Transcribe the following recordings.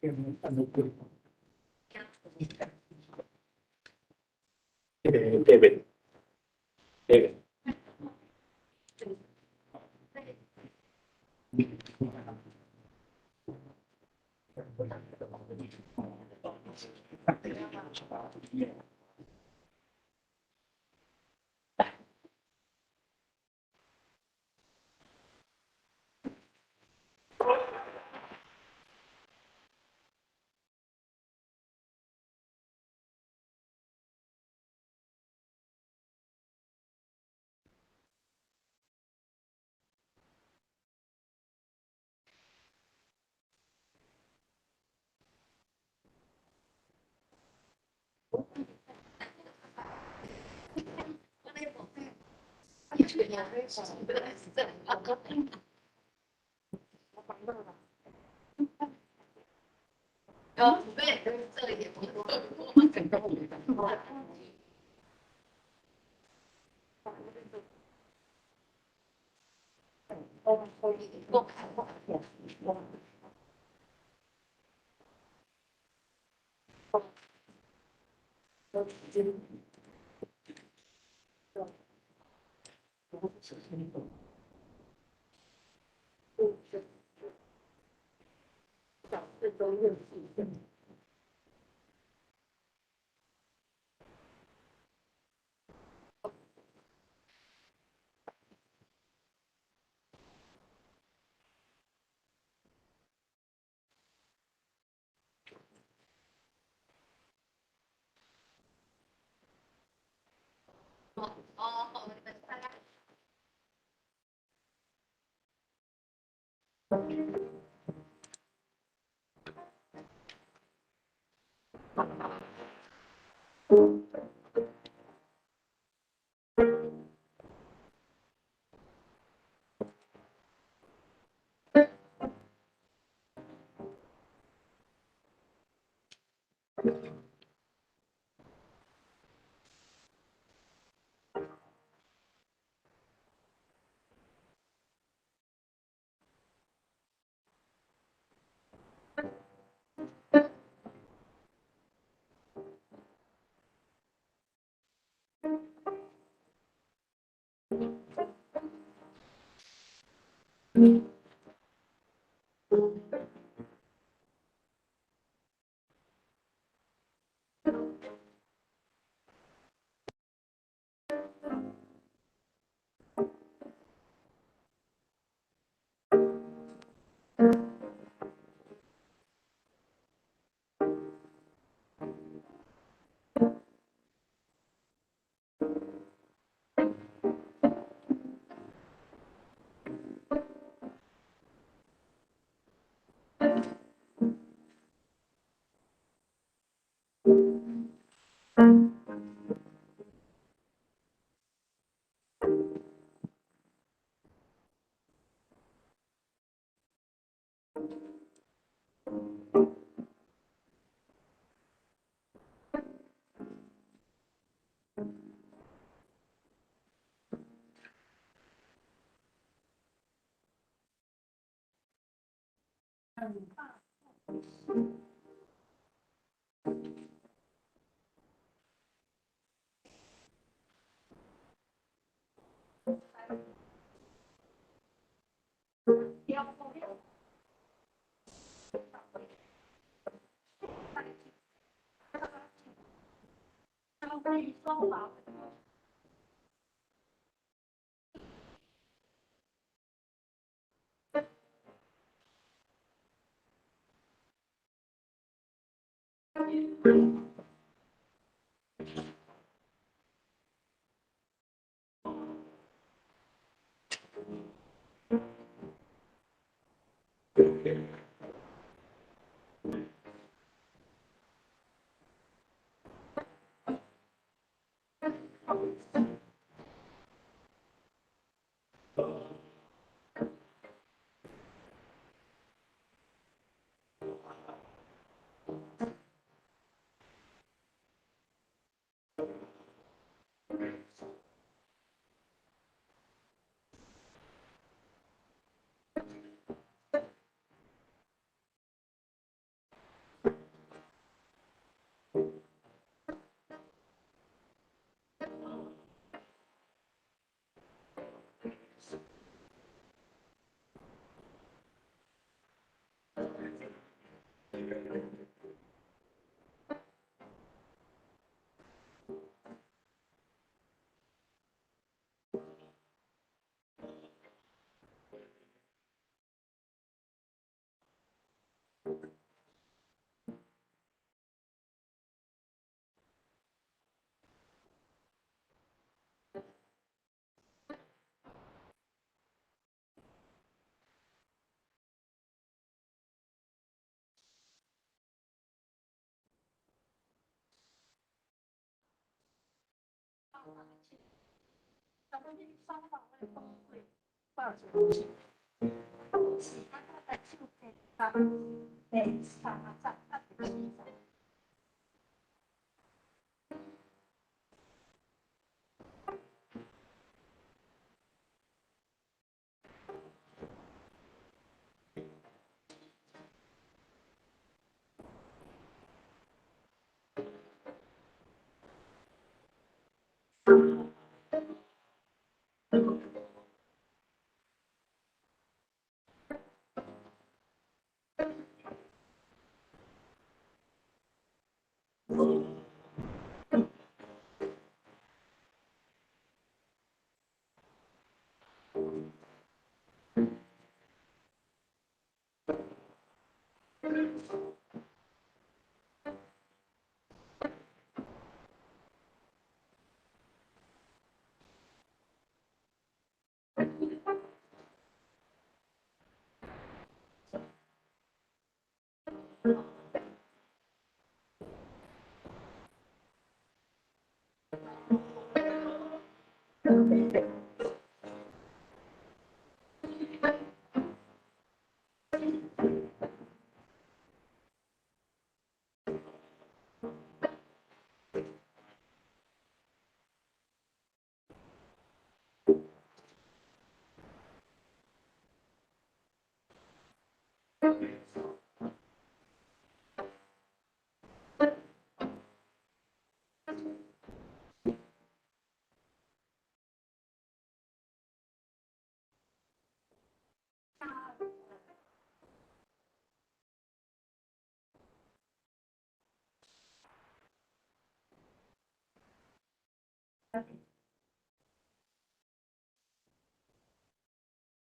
David. David.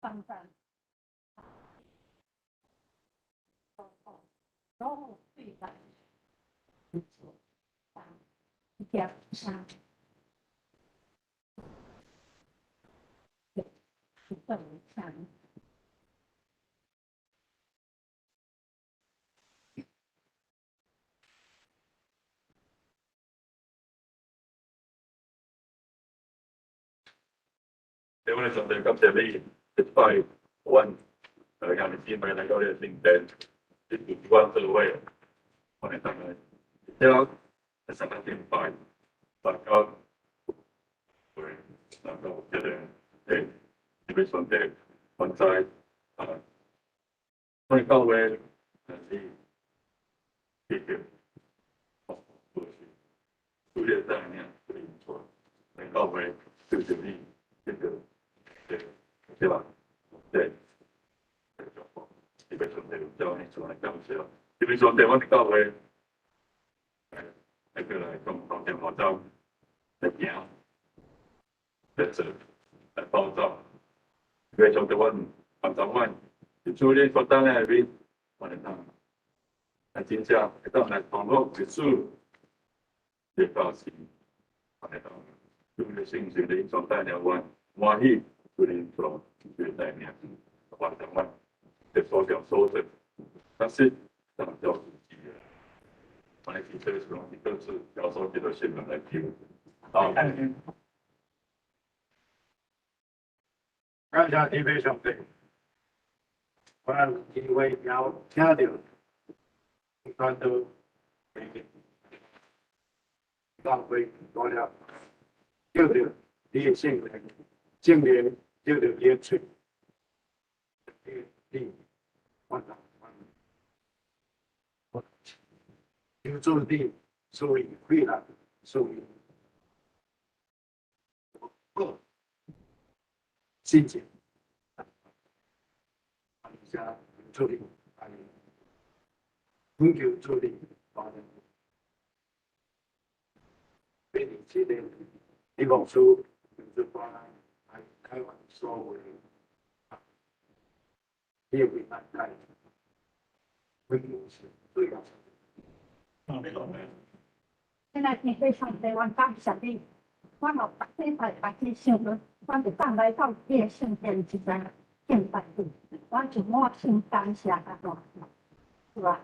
上站，然后对白，两三，等三。để mà chọn được cấp sẽ đi cái bài one ở nhà mình tin bài này có thể tính đến cái quan từ vậy mà người ta nói theo cái sản phẩm bài và có rồi làm đâu cho để bị vấn đề còn sai tôi có về thì cái数学在里面不能错，能搞回这个能力，这个对吧？对，基本上这个教你出来搞笑，基本上台湾的搞回那个来讲，好像好像在讲，在这来包装，因为从台湾往台湾，就初恋说当然边，我来当，来真正到来网络结束。这个是，就是兴趣的一种大量玩，欢喜就是一种绝代面，玩的玩，这所表说的，但是当教自己的，我来提这个时候，你都是教授这个新闻来听，好，刚才提非常对，我因为要听到，一般都。浪费多了，叫做理性的正面，叫做野趣，你我有做的，所以会了，所以个心情，加做的，研究做的，给你记得一本书，就是说还开玩笑为，也会难开，会有是对的。现在你可以上台湾当小弟，我老把这块把这新闻，我就上来到夜圣殿这边见百度，我就摸清当下的状况，是吧？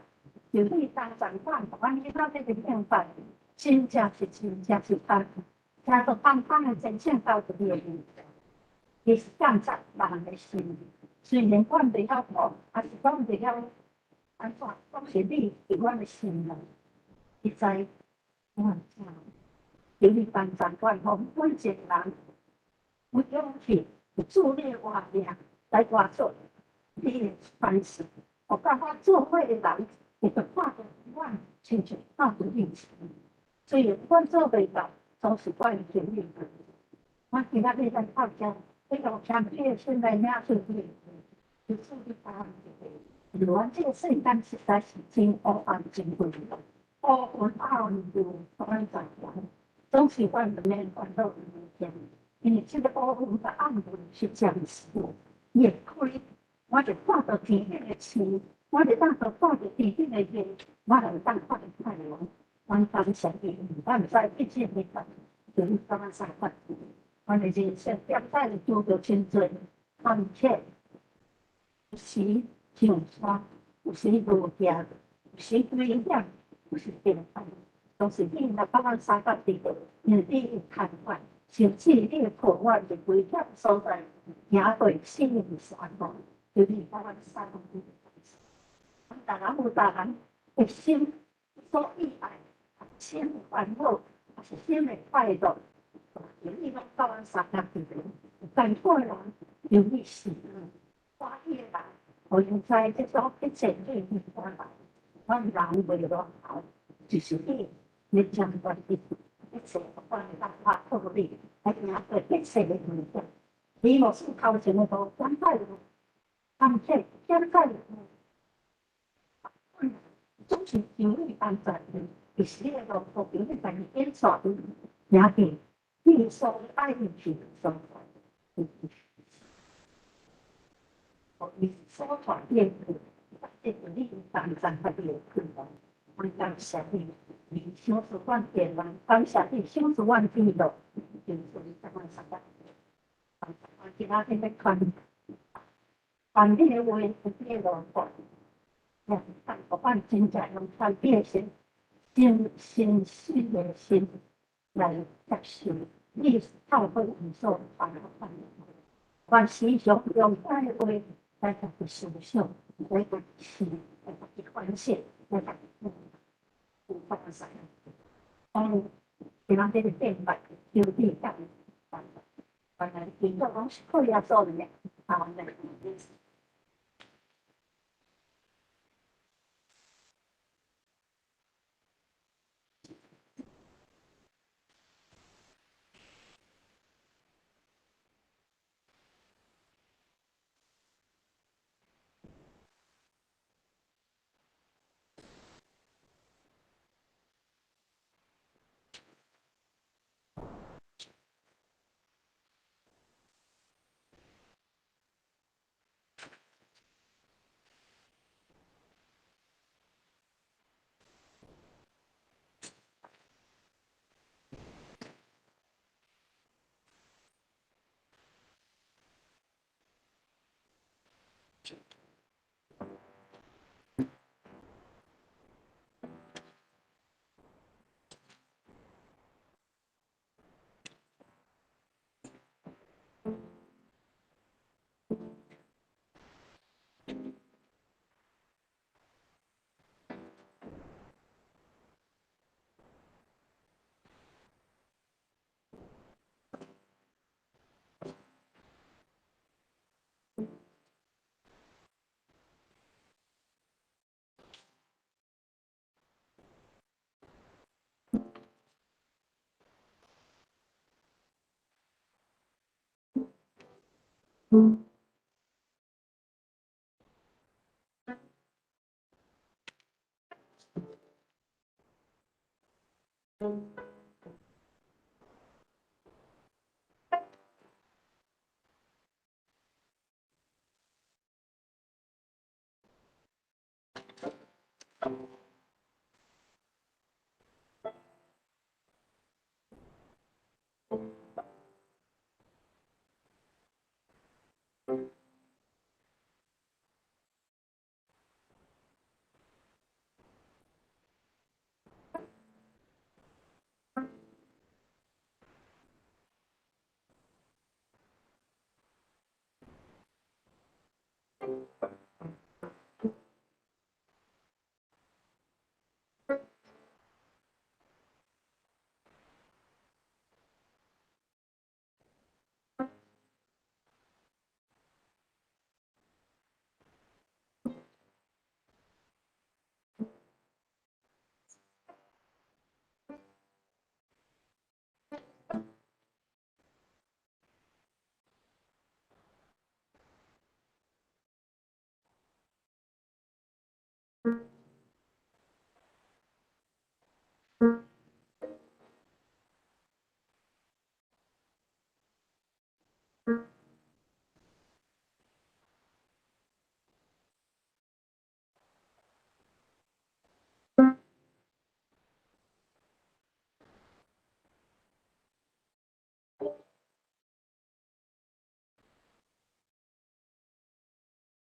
有力当长官，我你到这个变法。真正是真正是他，听到放放的真正到这个，伊是感觉人的心。虽然阮袂晓讲，还是讲袂晓安怎，讲是你伫阮的心内，伊知阮怎。有你帮助阮吼，每一个人有勇气、有助力活命来活出你的方式。我感觉做伙的人，会着看到阮亲像看到你。虽然阮做袂到，总是阮的尽力。我今仔日来到遮，这个相片现在领出去，就是你答案。阮这个世间实在是真黑暗、真混乱，黑暗暗路当在人，总是阮人免烦恼一天。因为这个黑暗的暗路是暂时，也开，我就看到天顶的星，我就当到看到地顶的月，我就当看到太阳。阮当下的，我唔知一切的法，就是当下法。我哋人生点解做到真多，而且有时上山，有时落行，有时危险，有时平凡，都是你若把咱三角地，因为你有看法，甚至你的破坏的危险所在，也对生命善良，就是把咱三角地。大人有大人的心所意爱，心的烦恼，还是心的快乐。有你拢到咱三角地，但过人有历史，花叶人，我用在这种一切对你过来，阮人为了好，就是你将关系一切关系到发透力，来面对一切的问题。你若是头前的都讲太多，他们这讲太多，总是有你帮助的，就是你个路途有你帮你检查的，也是。你所爱的是什么？你所传递的，这个你当然还是有困难。我当下你小时万点嘛，当下你小时万地了，就是你怎么想的？其他天在看，看你的话，你的路况，看我看真正用看变先，先心的心来接受。你透过艺术把它翻译，把思想用爱的话来甲佢思想，来甲是来甲佢反省，来甲有发生。今仔日的变法有力量，原来艺术拢是可以做的，啊，那。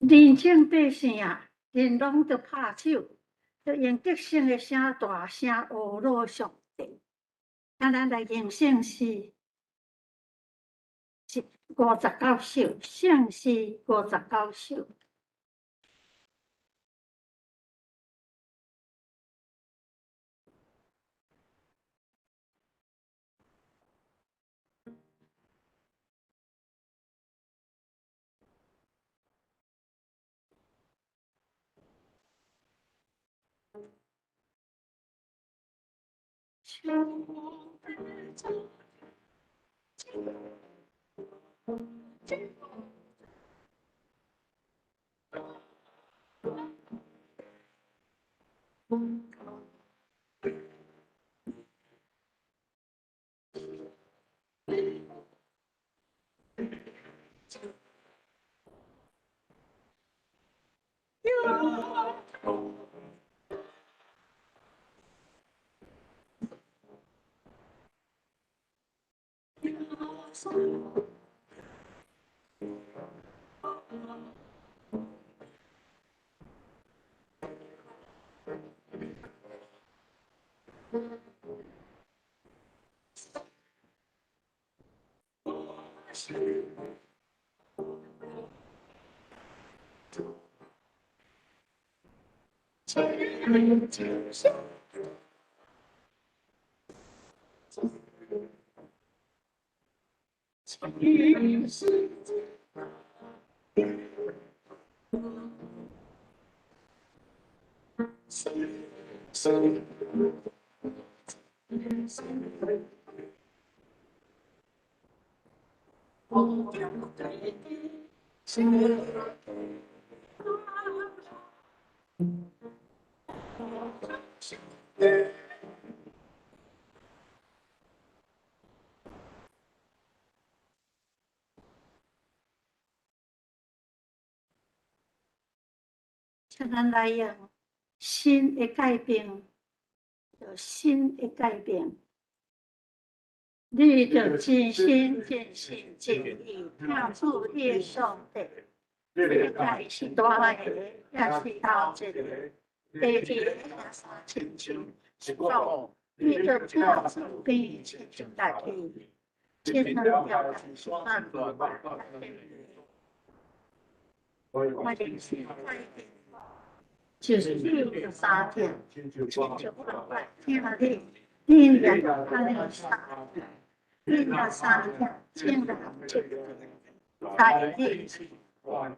人情百姓啊，人拢着拍手，着用极声的声大声学罗上帝。啊，咱来念圣诗59首，圣诗59首。请咱来用新的改变，着新的改变。你着真心真心真意听出你的上帝，世界是大个，也是头一个。第二个三亲像是讲，你着听出边亲像大去，这两条是万万我人生改变。就是你三天，亲像我听你，你也安尼三天，你那三天，请来这个，在你，请说，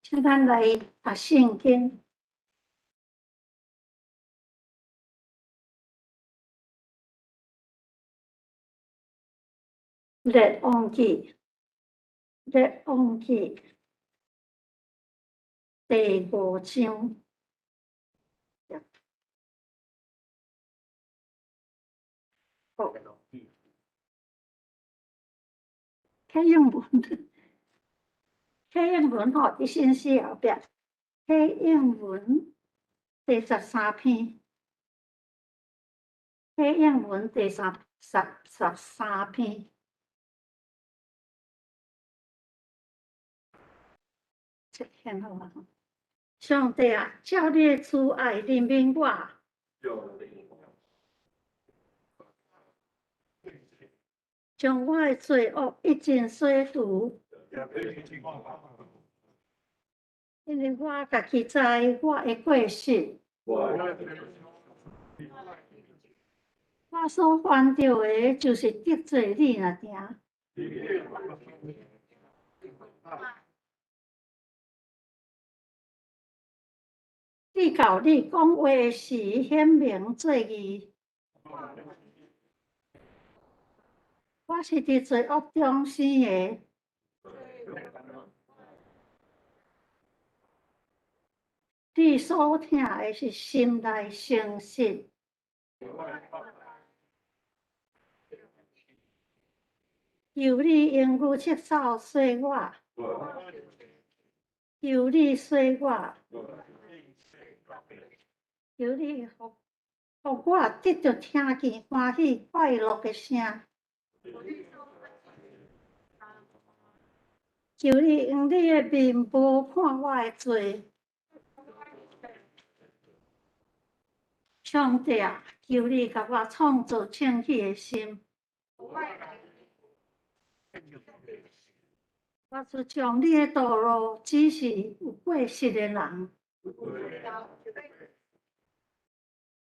请咱来读圣经。列王记，列王记第5章。启应文，启应文吼，伫信息后壁，启应文第13篇，启应文第13篇。这很好啊！上帝啊，照你的慈爱怜悯我，将我的罪恶一尽洗除，因为我家己知我的过失，我所犯着的，就是得罪你那定。你教你讲话时显明做义，我是伫罪恶中生的。你所听的是心内诚实，求你用牛切扫洗我，求你洗我，求你互我得到听见欢喜快乐的声。求你用你的面无看我的罪，上帝啊，求你甲我创造清气的心。我就将你的道路指示有过失的人。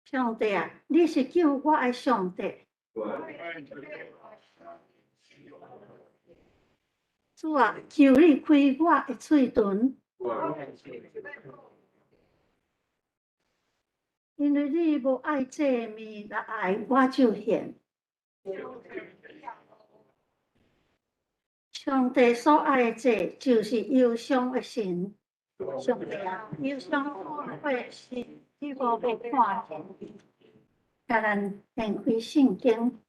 上帝啊，你是救我的上帝。主啊，求你开我的嘴唇，因为你无爱这面来爱我就现。上帝所爱的这就是忧伤的神。上帝啊，忧伤看过的事，你无要看见。甲咱展开圣经，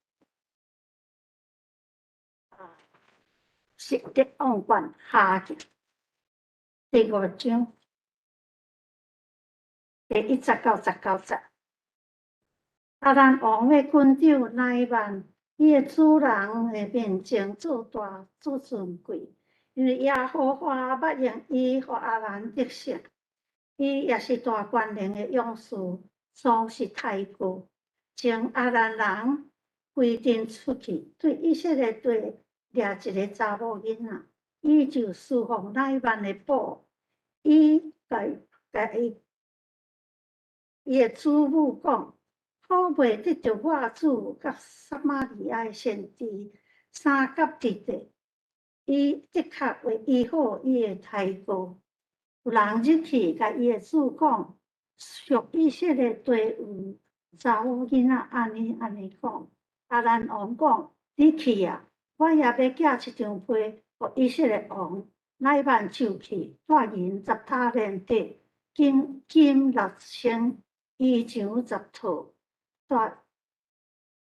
识得王冠下集第5章第1到19节。咱王的军长乃曼，伊的主人的面前做大做尊贵，因为耶和华捌用伊，互阿兰得胜。伊也是大官人的勇士，总是太过，将阿兰人规定出去，对以色列队掠一个查某囡仔，伊就释放乃曼的宝，伊甲伊的祖母讲。好袂得着我主甲撒玛利亚的先知三甲之地，伊的确为医好伊的胎膏。有人入去甲伊的主讲，属以色列队有查某囡仔安尼讲。阿兰王讲：你去啊，我也要寄一张被互以色列王。乃曼就去，带银10塔连得，金6000，衣裳10套。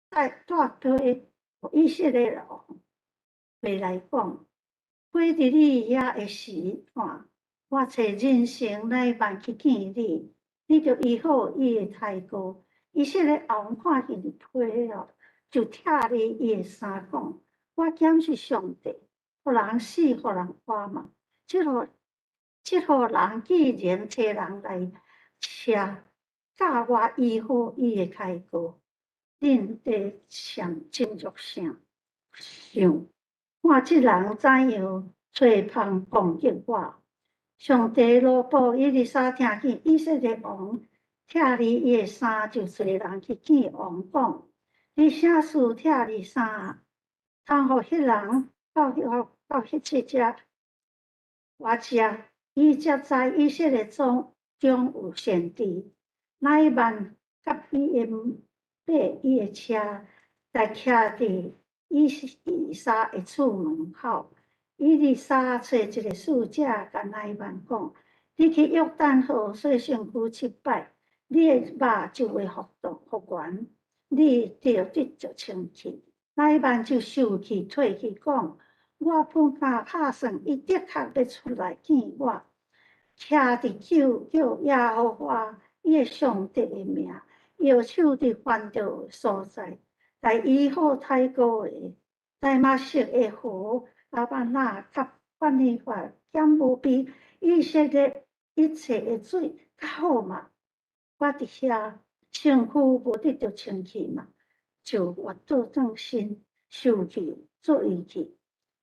带对以色列王回来讲，过伫你遐的时看，我找人生乃曼去见你，你就医好伊的胎膏。以色列王看见批了，就拆你伊的衫讲：我检是上帝，互人死，互人活嘛。即号人既然找人来教我医好伊的胎膏。恁在上真足想，看即人怎样吹捧攻击我。上帝罗布伊丽莎听见以色列王拆离伊的衫，就找人去见王讲：你啥事拆离衫啊？通互迄人到迄只我食，伊才知以色列中有先知。乃曼甲伊的爬伊的车，来徛伫伊丽莎的厝门口。伊丽莎找一个使者，甲乃曼讲：你去约旦河洗身躯7摆，你的肉就会复原，你就得着清气。乃曼就受气退去讲：我本家打算，伊的确要出来见我，徛伫叫耶和华伊的上帝的名。右手伫翻着所在，来医好胎膏的大马色的河、阿曼那甲范尼法，减无比以色列一切的水较好嘛。我伫遐身躯无得着清气嘛，就活倒转身，受气做伊去。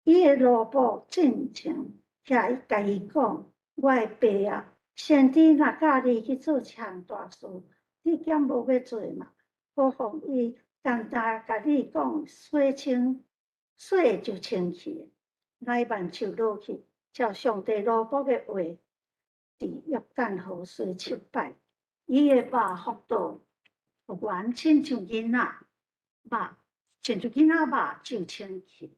伊的老婆真情遐甲伊讲：我的爸啊，先知若教你去做强大事。你减无要做嘛？何况伊单单甲你讲洗就清气，乃曼就落去，照上帝罗卜的话，伫约旦河洗7摆，伊的肉复原，亲像囡仔肉，亲像囡仔肉就清气。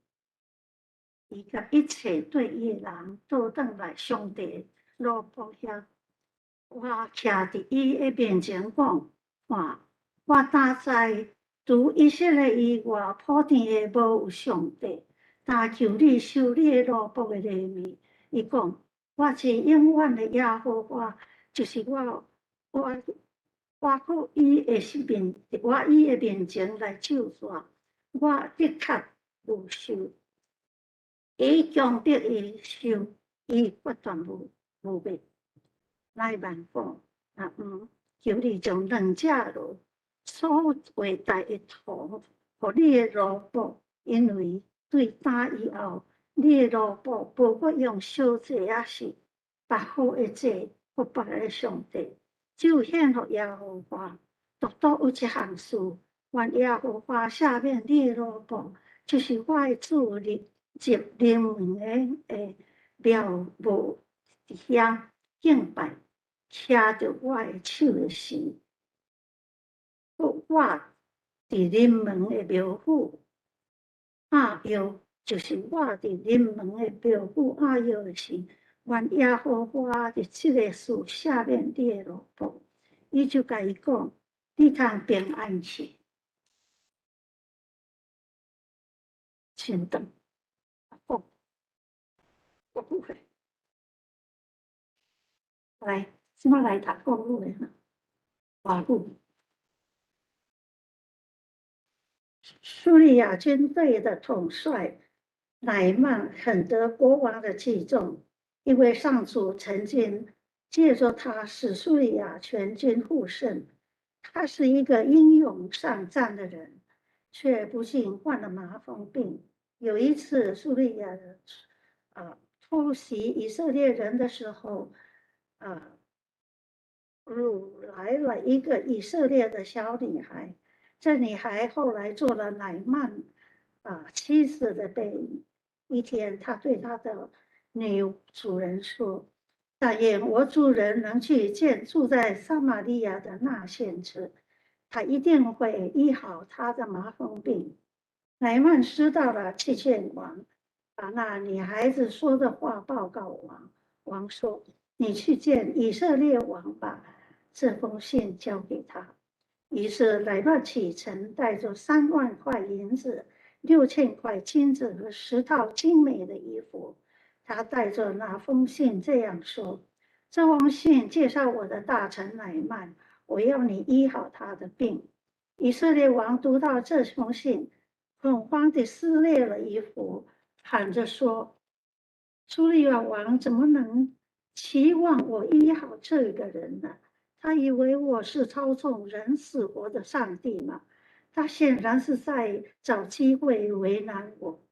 伊甲一切对伊的人倒转来，上帝罗卜遐。我徛伫伊的面前讲：看，我担知除以色列以外，普天的无有上帝。但求你受你的罗卜的怜悯。伊讲：我是永远的耶和华，就是我我到伊的面，我伊的面前来救我，我的确有受，伊强迫伊受，伊决断无灭。乃曼讲，求你将两只路所画带的图，互你的罗卜，因为对打以后，你的罗卜无法用小祭也是别好的祭，互别的上帝，只有献互耶和华。独独有一项事，愿耶和华赦免你的罗卜，就是我的主入灵门的庙无伫遐敬拜。倚着我的手的时，我伫临门的庙府阿摇，就是我伫临门的庙府阿摇的时，愿耶和华伫这个事赦免你的罗卜。伊就甲伊讲，你通平安去。真的，我不会。来，即摆来读国语的华语。叙利亚军队的统帅乃曼很得国王的器重，因为上主曾经借着他使叙利亚全军获胜。他是一个英勇善战的人，却不幸患了麻风病。有一次，叙利亚人突袭以色列人的时候，来了一个以色列的小女孩。这女孩后来做了乃曼妻子的备孕。一天，她对她的女主人说：“但愿我主人能去见住在撒玛利亚的那先知，他一定会医好他的麻风病。”乃曼知道了，去见王，把那女孩子说的话报告王。王说：“你去见以色列王吧。”这封信交给他。于是乃曼启程，带着3万块银子、6000块金子和10套精美的衣服。他带着那封信这样说：“这封信介绍我的大臣乃曼，我要你医好他的病。”以色列王读到这封信，恐慌地撕裂了衣服，喊着说：“叙利亚王怎么能期望我医好这个人呢？他以为我是操纵人死活的上帝吗？他显然是在找机会为难我。”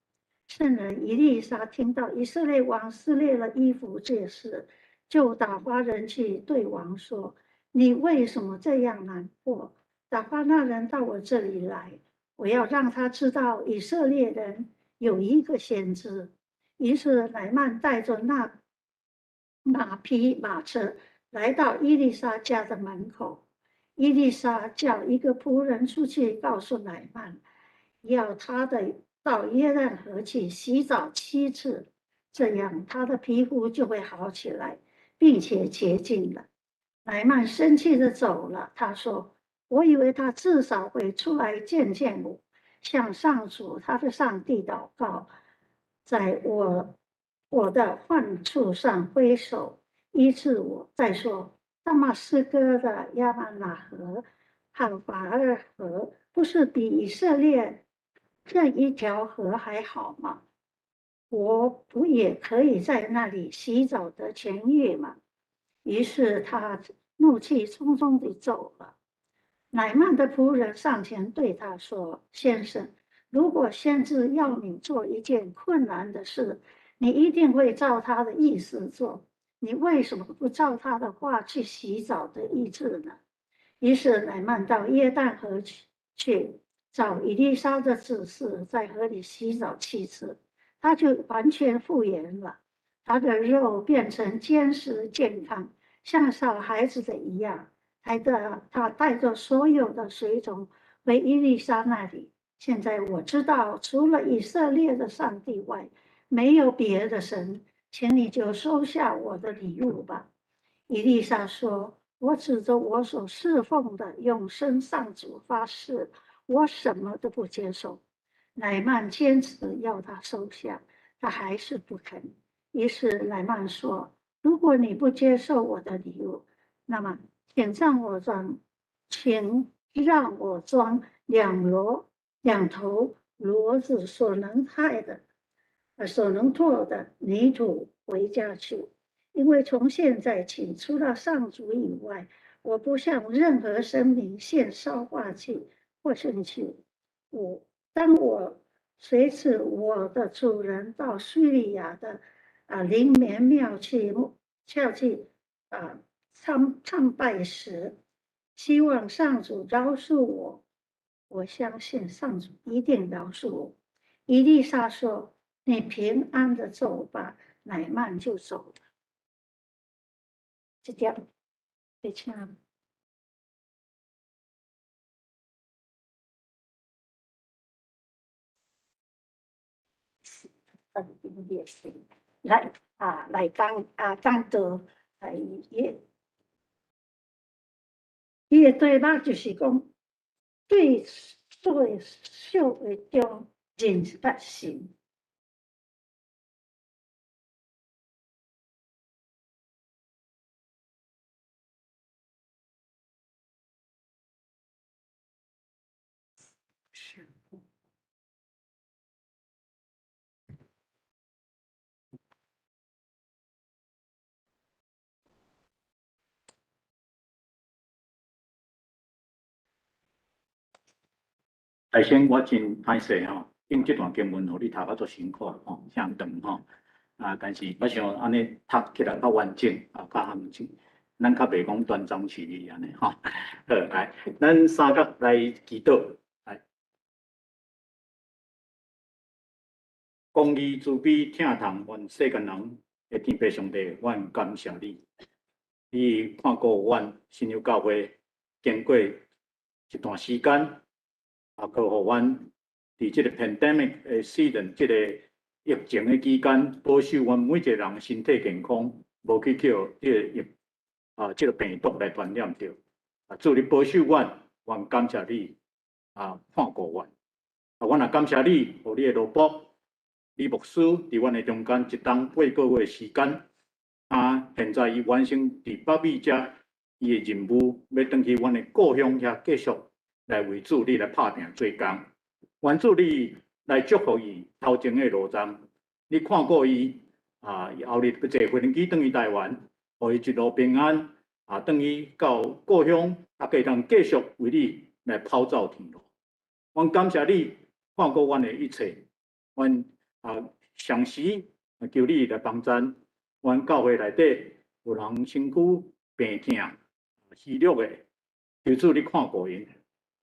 圣人以利沙听到以色列王撕裂了衣服这事，就打发人去对王说：“你为什么这样难过？打发那人到我这里来，我要让他知道以色列人有一个先知。”于是乃曼带着那马匹马车来到伊丽莎家的门口。伊丽莎叫一个仆人出去告诉乃曼，要他到约旦河去洗澡7次，这样他的皮肤就会好起来，并且洁净了。乃曼生气地走了。他说：“我以为他至少会出来见见我，向上主他的上帝祷告，在我的患处上挥手医治我。再说，大马士革的亚曼拿河和法尔河不是比以色列这一条河还好吗？我不也可以在那里洗澡得痊愈吗？”于是他怒气冲冲地走了。乃曼的仆人上前对他说：“先生，如果先知要你做一件困难的事，你一定会照他的意思做。你为什么不照他的话去洗澡的医治呢？”于是乃曼到约旦河去，照以利沙的指示，在河里洗澡7次，他就完全复原了。他的肉变成坚实健康，像小孩子的一样。他带着所有的随从回伊丽莎那里。现在我知道，除了以色列的上帝外，没有别的神，请你就收下我的礼物吧。伊丽莎说：“我指着我所侍奉的永生上主发誓，我什么都不接受。”乃曼坚持要他收下，他还是不肯。于是乃曼说：“如果你不接受我的礼物，那么请让我请让我装两头骡子所能驮的泥土回家去，因为从现在起，除了上主以外，我不向任何生命献烧化祭或圣器。当我随此我的主人到叙利亚的灵眠庙去参拜时，希望上主饶恕我。我相信上主一定饶恕我。伊丽莎说：“你平安的走吧。”乃曼就走了。这条，对请。也是来讲到伊的对话就是讲对社会中人发心。先我真歹势吼，用这段经文互你读啊足辛苦吼，相长吼但是我想安尼读起来较完整较含情，咱较袂讲断章取义安尼吼。好，来，咱三角来祈祷，来，公义慈悲疼痛，愿世间人的天父上帝，阮感谢你，你看顾阮新友教会经过一段时间。佮互阮伫即个 pandemic 的时阵，即个疫情的期间，保守阮每一个人身体健康，无去叫即个即个病毒来传染着。祝你保守阮，愿感谢你看顾阮。阮也感谢你，互你的罗卜李牧师伫阮的中间一冬8个月时间。现在伊完成伫北美遮伊的任务，要转去阮的故乡遐继续。来为主你来拍拼做工，愿主你来祝福伊头前的路站，你看顾伊后日要坐飞机转去台湾，互伊一路平安转去到故乡，可以当继续为你来跑走天路。阮感谢你看顾阮的一切，阮上时求你来帮助，阮教会内底有人身躯病痛、虚弱的，求主你看顾因。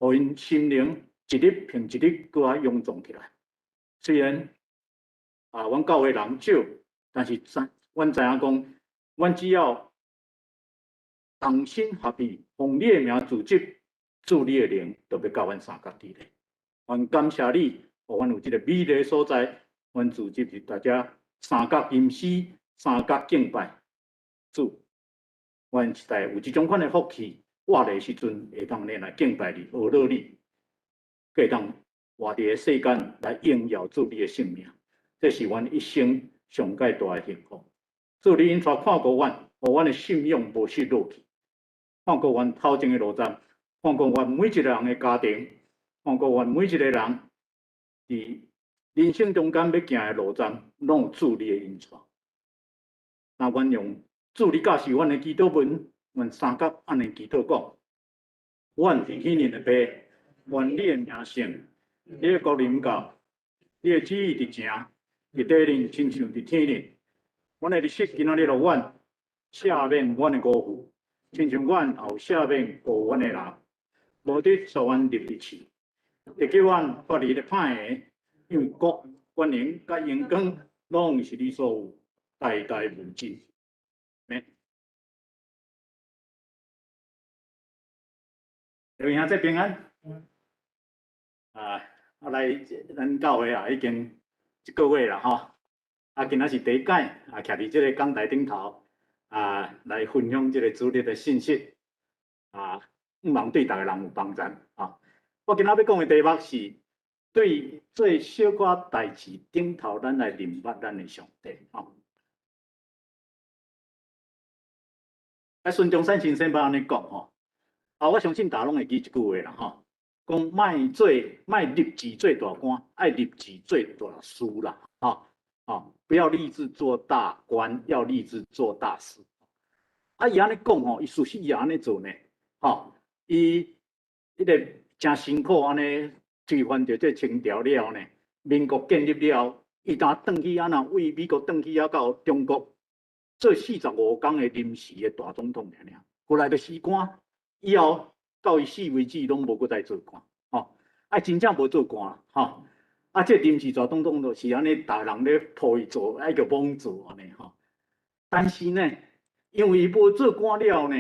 互因心灵一日平一日搁勇壮起来。虽然阮教会人少，但是阮知影讲，阮只要同心合意，奉你的名组织，助你的灵，就要到阮三角地咧。阮感谢你，互阮有这个美丽的所在，阮组织是大家三角吟诗、三角敬拜主。阮实在有这种款的福气。活的时阵，会当来敬拜你、学乐你，会当活伫个世间来荣耀主你的性命，这是阮一生上界大的幸福。主你因带看顾阮，互阮的信仰无失落去，看顾阮头前的路站，看顾阮每一个人的家庭，看顾阮每一个人伫人生中间要行的路站，拢有主你的因带。那阮用主你教示阮的祈祷文。阮三角安尼祈祷讲，阮是天然的爸，愿你的名圣，你的国临到，你的旨意伫正，伫地里亲像伫天里。阮的日式今仔日落阮赦免阮的辜负，亲像阮也有赦免辜负阮的人，无得使阮入地去。得叫阮脱离咧歹个，因为国、权能、甲荣光，拢是你所有，代代无尽。刘兄仔平安。来咱教会已经1个月啦吼。今仔是第一届徛伫这个讲台顶头来分享这个主日的信息希望对大家人有帮助我今仔要讲的题目是对做小可代志顶头，咱来认捌咱的上帝顺中山先生捌安尼讲我相信大家拢会记一句话啦，吼，讲卖立志做大官，爱立志做大事啦，不要立志做大官，要立志做大事。伊安尼讲吼，伊事实也安尼做呢，伊迄个真辛苦安尼推翻着这清朝了呢，民国建立了，伊当转去安那为美国转去到中国做45天的临时的大总统尔，后来就死官，以后到伊死为止拢无搁再做官，真正无做官，这临时大总统就是安尼，大人咧抱伊做，叫罔做安尼，但是呢，因为伊无做官了呢，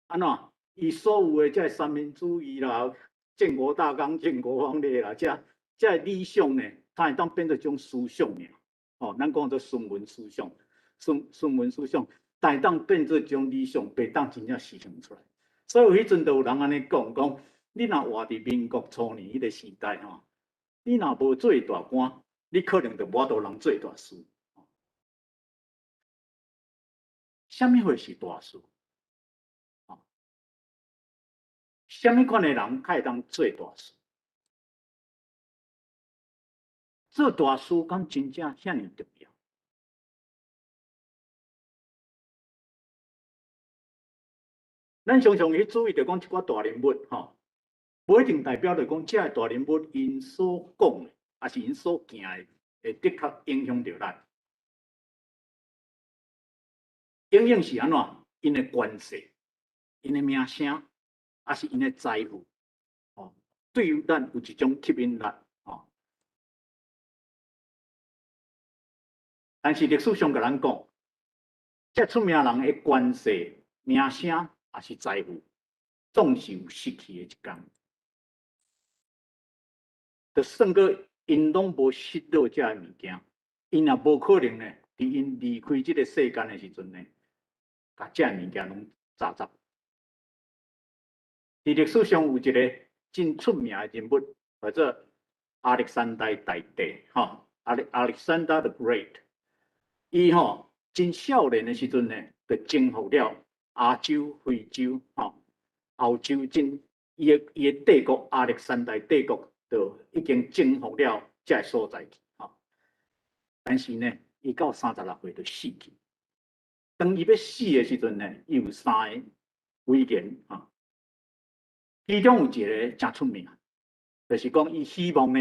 安怎？伊所有的这三民主义啦、建国大纲、建国方略啦，这理想呢，它会当变做种思想尔，咱讲做顺文思想，顺文思想，但会当变做种理想，袂当真正实行出来。所以有迄阵就有人安尼讲，你若活伫民国初年迄个时代你若无做大官，你可能就无多人做大事。什么会是大事？什么款的人才会当做大事？做大事敢真正遐尔重要？咱常常去注意着讲一寡大人物无一定代表着讲这大人物因所讲的，还是因所行的，会的确影响着咱。影响是安怎？因的关系、因的名声，还是因的财富，对于咱有一种吸引力，但是历史上甲咱讲，这出名人的关系、名声，还是财富，总是有失去的一天。就算过因拢无失落这物件，因也无可能呢，伫因离开这个世间的时阵呢，把这物件拢砸砸。伫历史上有一个真出名的人物，叫做亚历山大大帝，Alexander the Great。伊真少年的时阵呢，就征服了亚洲、非洲、欧洲伊的帝国亚历山大帝国就已经征服了这个所在去，但是呢，伊到36岁就死去。当伊要死的时阵呢，伊有3个遗言其中有一个真出名，就是讲伊希望呢，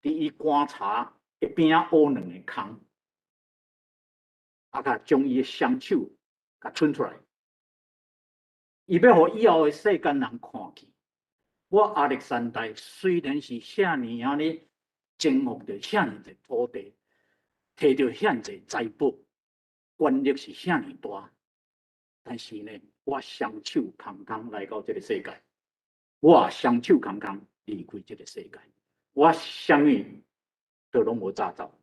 伫伊棺材一边挖2个坑，甲将伊的双手甲伸出来，伊要互以后的世间人看去。我亚历山大虽然是遐尼安尼征服着遐尼侪土地，摕到遐尼侪财宝，权力是遐尼大，但是呢，我双手空空来到这个世界，我双手空空离开这个世界，我啥物都拢无抓到，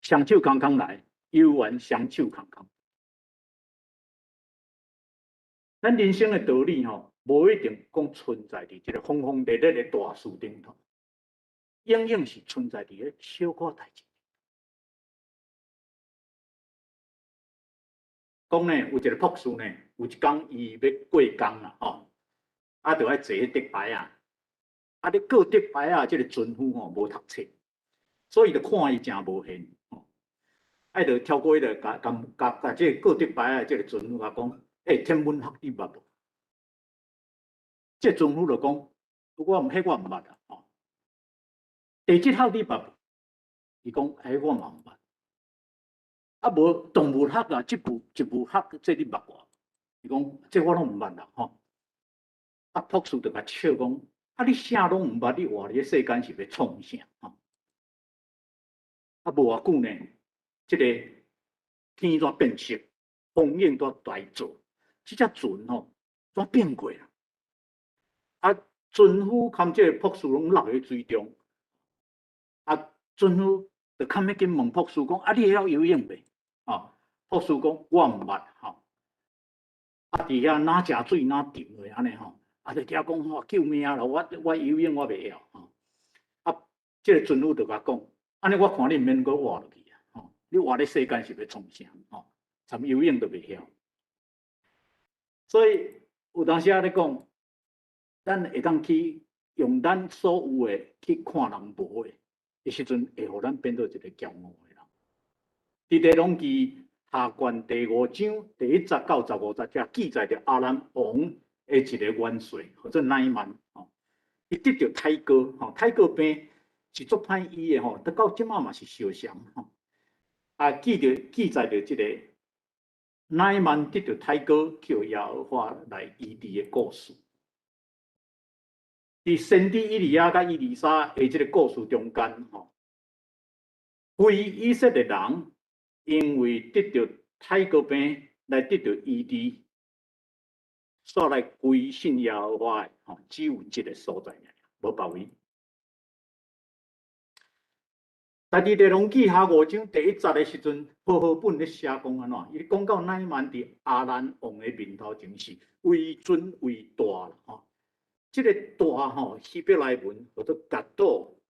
双手空空来，犹原双手空空。咱人生的道理无一定讲存在伫这个轰轰烈烈的大事顶头，永远是存在伫个小可代志。讲呢，有一个博士呢，有一天伊要过工啦，就爱坐迄竹牌咧过竹牌这个船夫无读册，所以就看伊真无闲，就跳过迄个甲这个过竹牌这个船夫讲，天文学你捌无？这船夫就讲，我毋捌啦，地质学你捌无？伊讲，我嘛毋捌。无动物学植物学，这你捌无？伊讲，这我拢毋捌啦，博士就甲笑讲，你啥拢毋捌，你活伫个世间是要创啥？无偌久呢，这个天煞变色，风影煞大作，这只船煞变过啦。船夫含这个博士拢落去水中，船夫就看要紧问博士讲，你会晓游泳袂？博士讲我毋捌，伫遐哪食水哪沉落安尼就听讲救命啦！我游泳我袂晓，这个船夫就甲讲，安尼我看你毋免阁活落去你活咧世间是要创啥？参游泳都袂晓，所以有当时啊咧讲，咱会当去用咱所有诶去看人无诶，诶时阵会互咱变做一个骄傲诶人。伫地龙记下卷第5章第1到15节记载着阿兰王诶一个元帅，或者乃曼吼，伊得着太哥吼，太哥病是足歹医诶吼，到即马嘛是烧伤吼。啊，记载着即个乃曼得着太哥叫耶和华来医治诶故事。伫先知以利亚甲以利沙诶即个故事中间吼，非以色列人因为得着太哥病来得着医治，所来归信耶和华吼，只有一个所在，无别位。但伫地龙记下5章第1节的时阵，好好本咧写讲安怎？伊讲到乃曼伫阿兰王的面头前是为尊为大啦吼。这个大吼，希伯来文或者角度，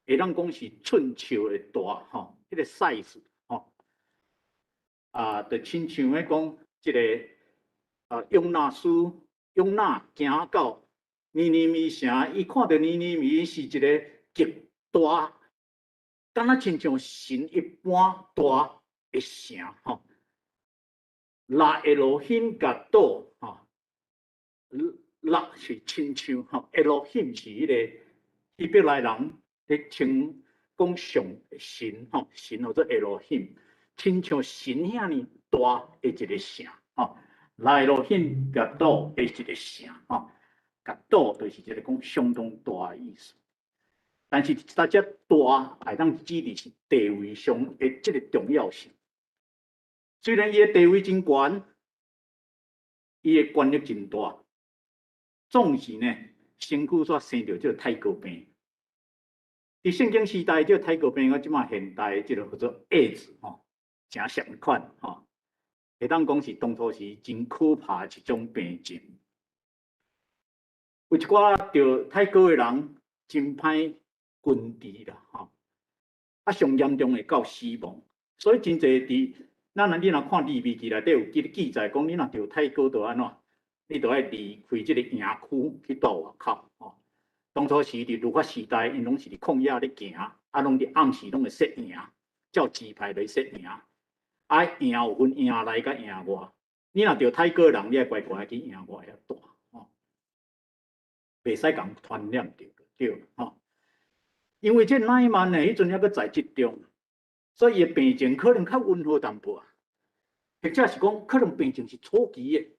会当讲是寸尺的大吼，迄个 size 吼。就亲像咧讲，即个约纳书约纳行到尼尼微城，伊看到尼尼微是一个极大。敢若亲像神一般大的城吼，拉埃罗辛角度吼，拉是亲像吼，埃罗辛是迄个希伯来人咧称讲上神吼，神或者埃罗辛，亲像神遐尼大的一个城吼，拉埃罗辛角度的一个城吼，角度就是一个讲相当大的意思。但是大家大会当指的是地位上的这个重要性。虽然伊的地位真悬，伊的权力真大，总是呢，身躯煞生着这个太哥病。伫圣经时代，这个太哥病，我即马现代这个叫做 AIDS 吼，真相款吼，会当讲是当初是真可怕的一种病症。有一寡着太哥的人真歹。军治啦，吼，上严重会到死亡，所以真侪伫你若看利未记内底有记载讲，你若着太高着安怎，你着要离开即个营区去到外口，吼。当初时伫律法时代，因拢是伫旷野咧行，拢伫暗时拢会设营，照支派来设营，营有分营内甲营外，你若着太高人，你要乖乖去营外遐住，吼，袂使共传染着，对，吼。因为这乃曼呢，迄阵还阁在职中，所以伊病情可能较温和淡薄，或者是讲可能病情是初期的，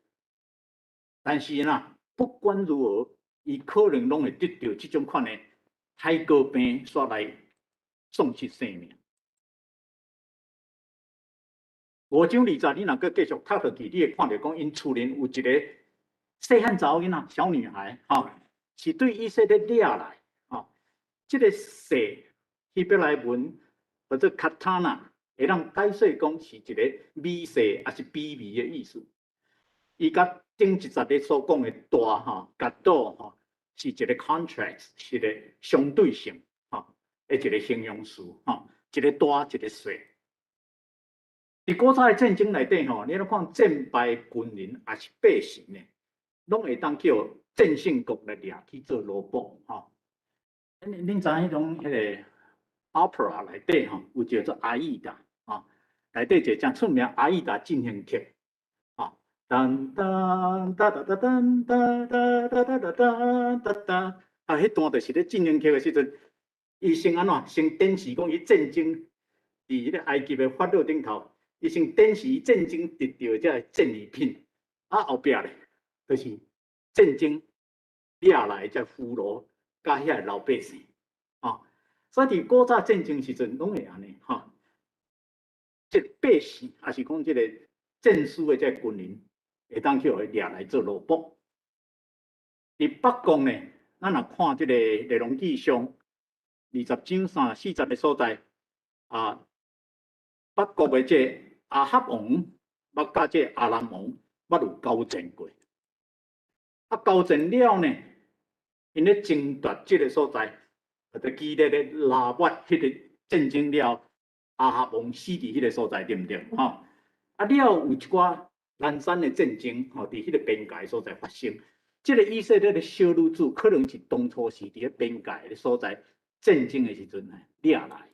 但是呢，不管如何，伊可能拢会得到这种款的太高病煞来丧失生命。5章20节，你若阁继续读落去，你会看到讲，因厝内有一个细汉查某囡仔，小女孩，吼，是对以色列掠来。这个细希伯来文或者卡塔纳，会当解释讲是一个美细还是卑微的意思。伊甲顶一节咧所讲的大吼角度吼，是一个 contrast， 是一个相对性吼的一个形容词吼，一个大一个细。伫古早的战争内底吼，你咧看战败军人还是百姓呢，拢会当叫战胜国来掠去做奴仆吼。恁知影迄种迄个 opera 内底吼，有叫做阿依达啊，内底一个真出名阿依达进行曲啊，当当哒哒哒当哒哒哒哒哒哒哒哒，啊，迄段就是咧进行曲的时阵，伊先安怎？先展示讲伊战争伫迄个埃及的法老顶头，伊先展示战争得到这战利品，啊后壁咧，就是战争掠来这俘虏。甲遐老百姓，所以伫古早战争时阵拢会安尼，即百姓还是讲即个战输的这军人，会当去互伊掠来做奴仆。伫北国呢，咱若看即个《列王纪上》20章3、40的所在，北国的这亚哈王，捌甲这阿兰王，捌有交战过。交战了呢？因咧争夺这个所在，或者记得咧拉末迄个战争了，亚哈王死伫迄个所在，对毋对？了有一寡南山的战争吼，伫迄个边界所在发生。这个以色列的小女子可能是当初是伫个边界的所在战争的时阵呢掠来。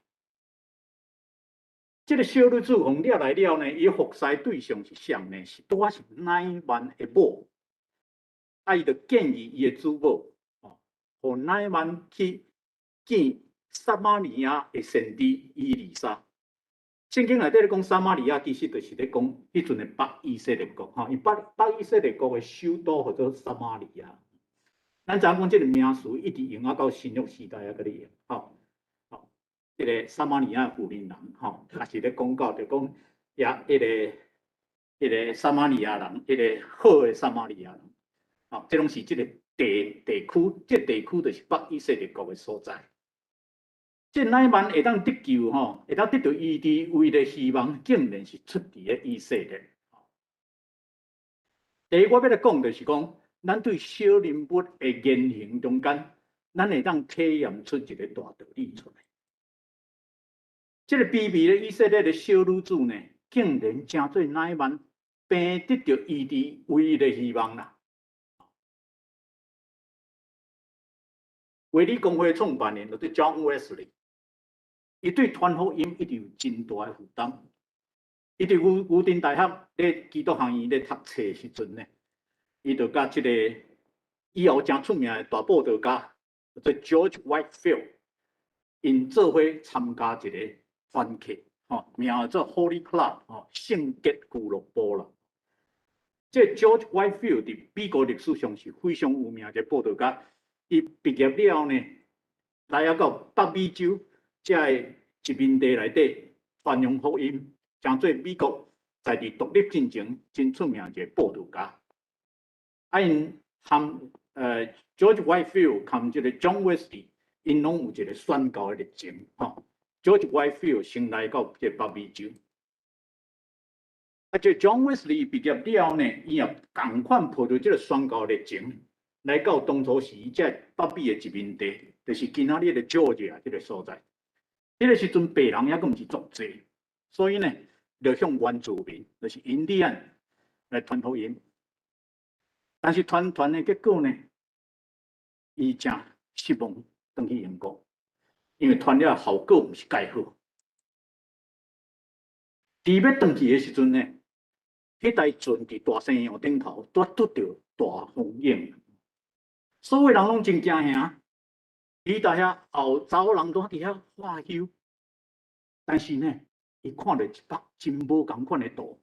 这个小女子互掠来了呢，伊服侍对象是谁呢？是拄啊是乃曼的某，啊伊就建议伊的主某，互乃曼去见撒玛利亚的先知伊丽莎。圣经内底咧讲撒玛利亚，其实就是咧讲迄阵的北以色列国，吼，因北以色列国的首都叫做撒玛利亚。咱知影讲即个名词一直用啊到新约时代啊，搁咧用，吼。这个撒玛利亚妇人人，吼，也是咧讲到，就讲也迄个撒玛利亚人，迄个好的撒玛利亚人，吼，这拢是这个地区，这地区就是北以色列国的所在。这乃曼会当得救，吼，会当得到医治，为了希望，竟然是出伫咧以色列。第一，我要来讲就是讲，咱对小人物的言行中间，咱会当体验出一个大道理出来。这个卑微的以色列的小女子呢，竟然成做乃曼病得到医治唯一的希望啦。卫理公会创办人就是 John Wesley， 伊对传福音一直有真大的负担。伊伫牛津大学咧基督学院咧读册的时阵呢，伊就甲这个以后真出名的大报道家叫做 George Whitefield， 因做伙参加一个团契，吼，名叫做 Holy Club， 吼，圣洁俱乐部啦。这 George Whitefield 伫美国历史上是非常有名的报道家。伊毕业了呢，来啊到北美洲，才会殖民地内底传扬福音，成做美国在伫独立进程真出名一个报道家。啊，因含George Whitefield 含这个 John Wesley， 因拢有一个宣教的历程，吼。George Whitefield 先来到这北美洲，啊，这 John Wesley 毕业了呢，伊也同款抱着这个宣教历程，来到当初时这北美的殖民地，就是今仔日的 Georgia 这个所在。迄个时阵，白人也佫毋是足济，所以呢，就向原住民，就是印第安来传福音。但是传的结果呢，伊真失望，回去英国。因为传了效果毋是介好，伫要回去的时阵呢，迄台船伫大西洋顶头拄着大风涌，所有人拢真惊吓，伊在遐后走人都伫遐喝休，但是呢，伊看到一幅真无共款的图，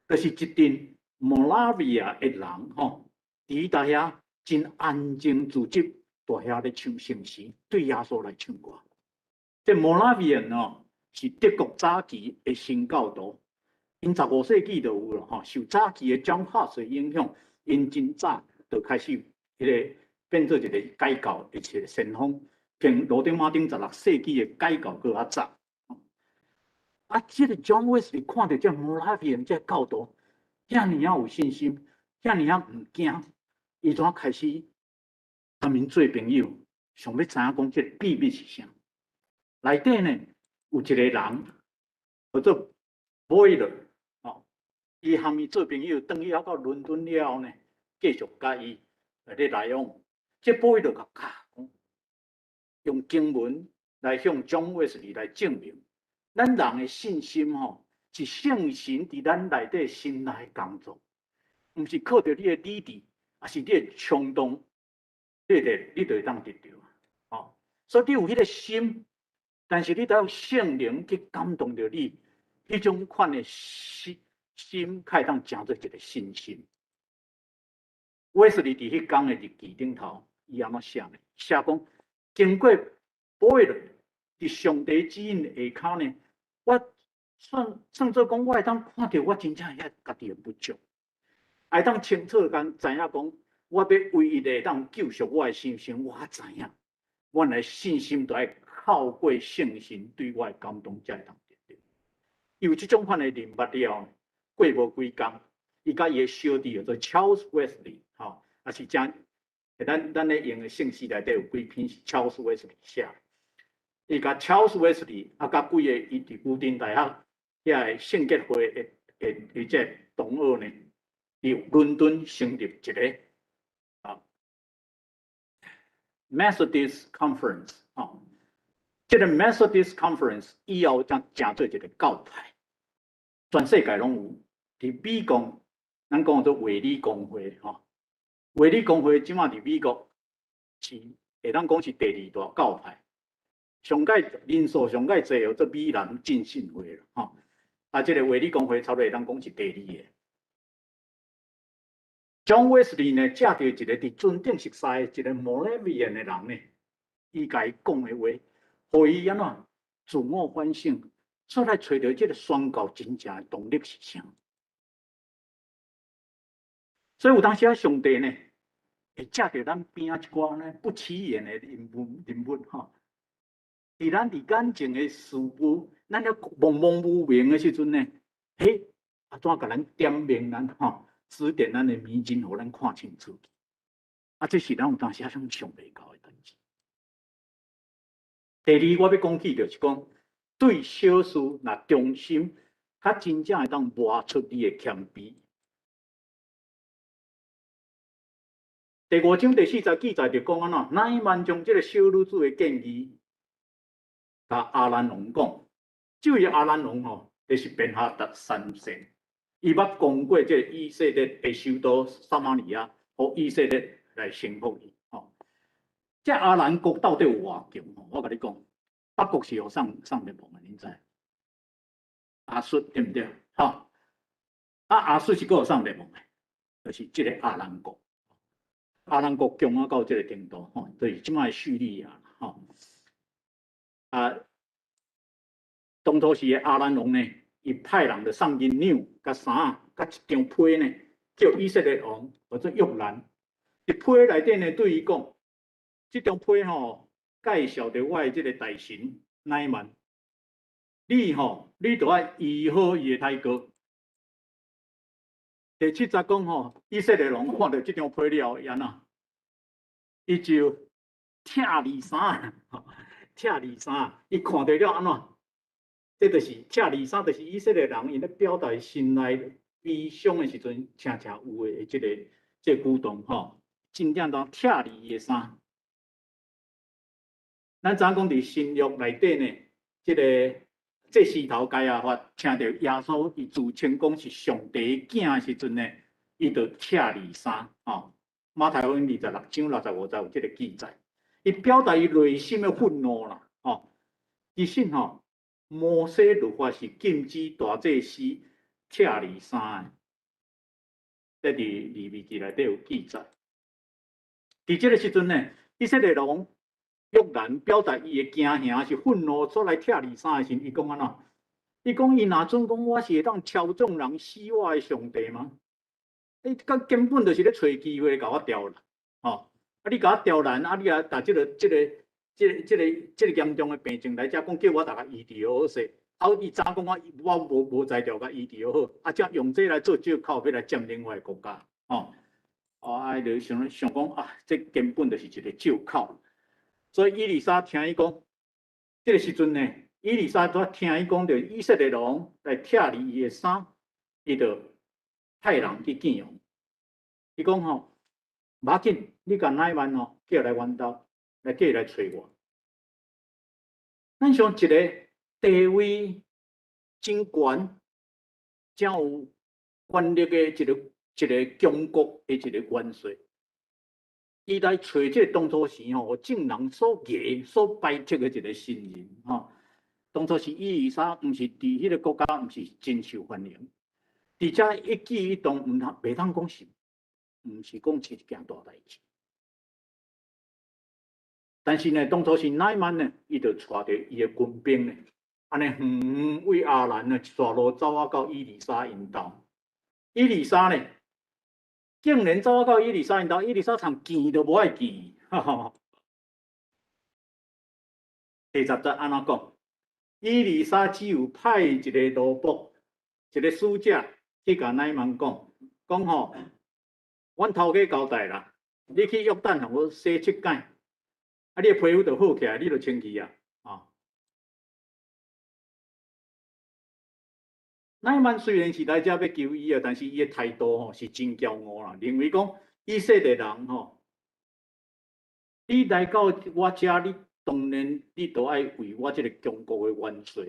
就是一阵摩拉维亚的人吼，伫在遐真安静自执，在遐咧唱圣诗，对耶稣来唱歌。这摩拉维人哦，是德国早期的新教徒，因15世纪就有了吼，受早期的John Huss的影响，因真早就开始迄个变做一个改教的一个先锋，凭罗丁马丁16世纪的改教搁较早。啊，这个 John Wesley 看到这摩拉维人这教徒，遐尔啊有信心，遐尔啊唔惊，伊怎开始他们做朋友，想要知影讲这秘密是啥？内底呢有一个人叫做 Boyle， 哦，伊和伊做朋友，等伊到伦敦了后呢，继续甲伊来往。这 Boyle 甲讲，用经文来向 John Wesley 来证明，咱人的信心吼，是圣神伫咱内底心内工作，毋是靠着你的理智，也是你的冲动，你就会当得到。哦，所以你有迄个心。但是你得圣灵去感动着你，迄种款的心，开当成做一个信心。威斯利伫迄天的日记顶头，伊安怎写呢？写讲经过保育伫上帝指引下骹呢，我算做讲，我会当看到我真正遐家己的不足，会当清楚知影讲，我要唯一的当救赎我的信心，我知影，我的信心都爱。透过圣神对我的感动，才会当得到。有这种款的人物了，过无几工，伊甲伊的小弟叫做 Charles Wesley， 吼，也是真，咱咧用的圣诗内底有几篇是 Charles Wesley 写。伊甲 Charles Wesley 啊，甲几个伊伫牛津大学遐个圣洁会的这同学呢，伫伦敦成立一个Methodist Conference 这个 Methodist Conference 以后才成做一个教派，全世界拢有。伫美国，咱讲做卫理公会卫理公会即马伫美国是会当讲是第2大教派，上届人数上届侪做美南浸信会啦这个卫理公会差不多会当讲是第2个。John Wesley 呢，借着一个伫尊顶熟悉一个 Moravian 的人呢，伊甲伊讲的话，互伊安怎自我反省，出来找到这个宣告真正的动力是啥？所以有当时啊，上帝呢，会借着咱边啊一寡呢不起眼的人物伫咱伫眼前的事物，咱了茫茫无明的时阵呢，怎甲咱点明咱指点咱的迷津，互咱看清楚。这是咱有当时啊想袂到的代志。第2，我要讲起就是讲，对小事若忠心，较真正会当挖出你的谦卑。第5章第40记载就讲安怎，乃縵将这个小女子的建议，甲阿兰王讲，这位阿兰王就是便哈达3世。伊捌攻过这个以色列的首都撒马利亚，和以色列来征服伊。这阿兰国到底有偌强？我甲你讲，北国是互送灭亡的，恁知？亚述对不对？亚述是个送灭亡的，就是这个阿兰国。阿兰国强到这个程度，就是即卖叙利亚，当初时的阿兰王呢？伊派人就送银两、甲衫、甲一张被呢，叫以色列王或者约兰。伫被内底呢，对伊讲，这张被介绍着我的这个大神乃縵，你就要医好伊的胎哥。第7节讲以色列王看到这张被了，伊安怎？伊就拆二衫，伊看到了安怎？这就是拆二衫，就是以色列人因咧表达心内悲伤的时阵，常常有的这个举动真正当拆二的衫。咱知影讲伫新约内底呢，这石头盖亚法听到耶稣伊自称讲是上帝的囝的时阵呢，伊就拆二衫马太福音26章65节有这个记载，伊表达伊内心的愤怒啦其实摩西律法是禁止大祭司拆二衫的，这伫利未记内底有记载。伫这个时阵呢，以色列王约兰表达伊的惊吓是愤怒，所来拆二衫的时，伊讲安怎？伊讲伊若准讲我是会当挑众人死我的上帝吗？根本就是咧找机会甲我刁难你甲我刁难你啊打这个严重的病症来遮讲，叫我大家医治好势。伊早讲我无才调甲医治好，则用这来做借口，要来占领我的国家就想讲这根本就是一个借口。所以以利沙听伊讲，这个时阵呢，以利沙则听伊讲，着以色列王来拆伊的衫，伊就派人去见王。伊讲无要紧，你甲乃縵叫来阮兜，叫伊来找我。咱像一个地位真悬、真有权力的一个强国的一个元帅，伊来找这个当初时众人所疑、所排斥的一个新人当初时以利沙，毋是伫迄个国家，毋是真受欢迎，而且一举一动袂当讲是，毋是讲是一件大代志。但是呢，当初是乃縵呢，伊就带着伊的军兵呢，安尼远为亚兰呢，一段路走到以利沙因兜。以利沙呢，竟然走到以利沙因兜，以利沙连见都无爱见。第10节安怎讲？以利沙只有派一个奴仆，一个使者去甲乃縵讲阮头家交代啦，你去约旦互我洗7摆。你的皮肤就好起来，你就清气啊！乃曼虽然是来遮要救伊啊，但是伊的态度吼是真骄傲啦，认为讲以色列人吼，你来到我遮，你当然你都爱为我这个强国的元帅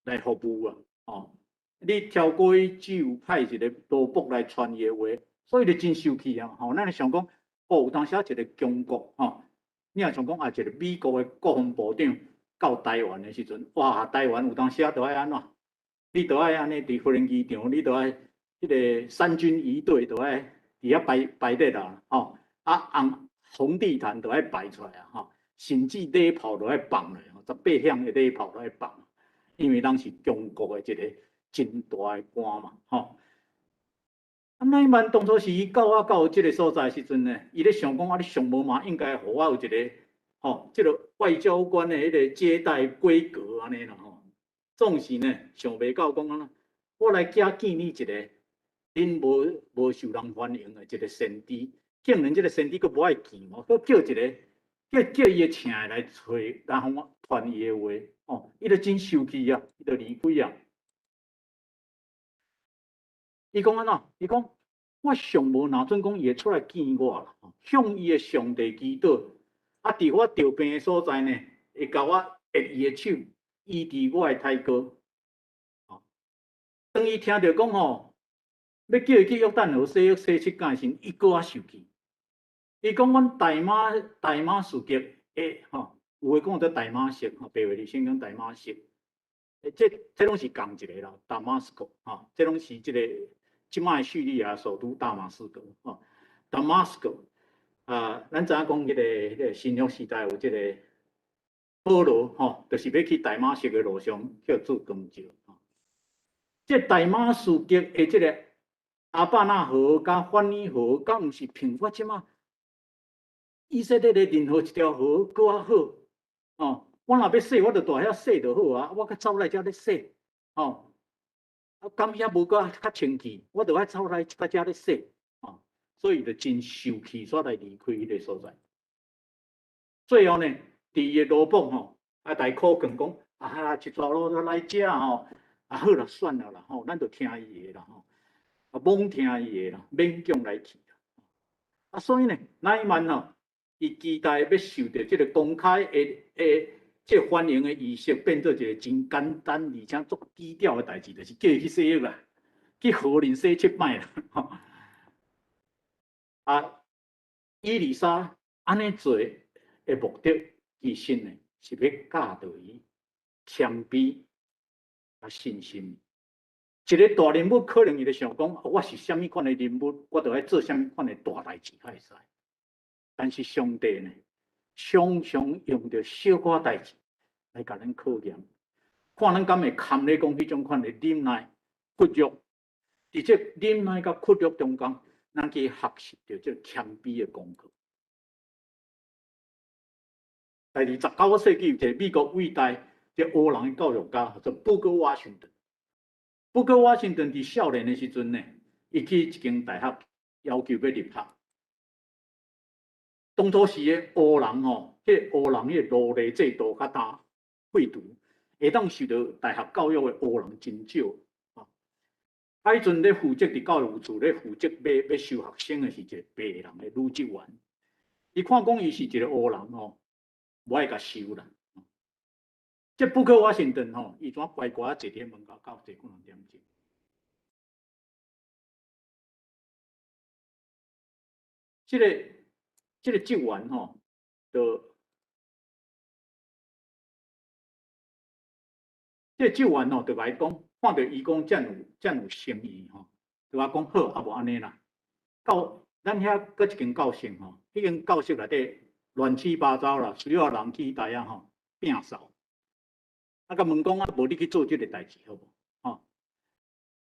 来服务啊，哦，你超过伊只有派一个罗卜来传伊的话，所以就真生气啊！吼，咱想讲，哦，有当时一个强国吼，你若想讲啊，一个美国的国防部长到台湾的时阵，哇，台湾有当时都爱安怎？你都爱安尼伫无人机场，你都爱迄个三军仪队都爱伫遐摆列啦，吼，红地毯都爱摆出来啊，吼，甚至礼炮都爱放咧，18响的礼炮都爱放，因为咱是中国的一个真大的官嘛，吼。啊，乃曼当初是伊到即个所在时阵呢，伊咧想讲啊，你上无嘛应该互我有一个吼，即个外交官的迄个接待规格安尼啦吼。总是呢，想袂到讲啊，我来遮见你一个，恁无受人欢迎的一个先知，竟然即个先知佫无爱见哦，佫叫一个叫伊请来找，然后我传伊的话，哦，伊就真生气啊，伊就离开啊。伊讲安怎？伊讲我上无哪准讲伊会出来见我啦，向伊的上帝祈祷，啊，伫我着病的所在呢，会甲我握伊的手。医治我的胎哥，当伊听到讲吼，要叫伊去约旦河洗7天时，伊搁较生气。伊讲阮大马士革诶吼，有诶讲做大马色吼，白话字先讲大马色。这拢是共一个啦，大马士革吼，这拢是即个即卖叙利亚首都大马士革吼，大马士革啊，咱知影讲迄个新约时代有即个。保罗吼，就是要去大马色的路上叫做光照。这大马士革的这个阿巴纳河、甲范尼河，敢毋是平我即马以色列的任何一条河搁较好哦。我若要洗，我就大遐洗就好啊。我甲走来遮咧洗哦，啊，敢遐无搁较清气，我就爱走来遮咧洗哦。所以就真受气，所来离开迄个所在。最后呢？伫伊的罗卜吼，啊，大苦劝讲，啊，一条路都来遮吼，啊，好啦，算了啦吼，咱就听伊的啦吼，啊，罔听伊的啦，勉强来去啦。啊，所以呢，乃曼吼，伊期待要受到这个公开的这个欢迎的仪式，变做一个真简单而且足低调的代志，就是叫伊去洗浴啦，去河里洗7摆啦。吼。啊，伊丽莎安尼做的目的。其实呢，是要教导伊谦卑啊信心。一个大人物可能伊就想讲，我是虾米款的人物，我就要做虾米款的大代志才会使。但是上帝呢，常常用着小可代志来甲咱考验，看咱敢会堪咧讲迄种款的忍耐、屈辱。伫这忍耐甲屈辱中间，咱去学习着这谦卑的功课。第19世纪有一个美国伟大即黑人的教育家，叫做布格华盛顿。布格华盛顿伫少年的时阵呢，伊去一间大学要求要入学。当初时的黑人吼，迄黑人迄个奴隶制度较大废除，会当受到大学教育的黑人真少。啊，迄阵咧负责伫教育处咧负责要收学生的是一个白人的女职员。伊看讲伊是一个黑人吼。我爱甲收啦。这布克华盛顿吼，伊怎乖乖坐伫门口到坐几两点钟？这个职员吼，就这职员吼，就来讲，看到伊讲这有诚意吼，就话讲好，啊无安尼啦。到咱遐搁一间教室吼，迄间教室内底。乱七八糟啦，需要人去台啊吼摒扫。啊，甲问讲啊，无你去做这个代志好无？吼，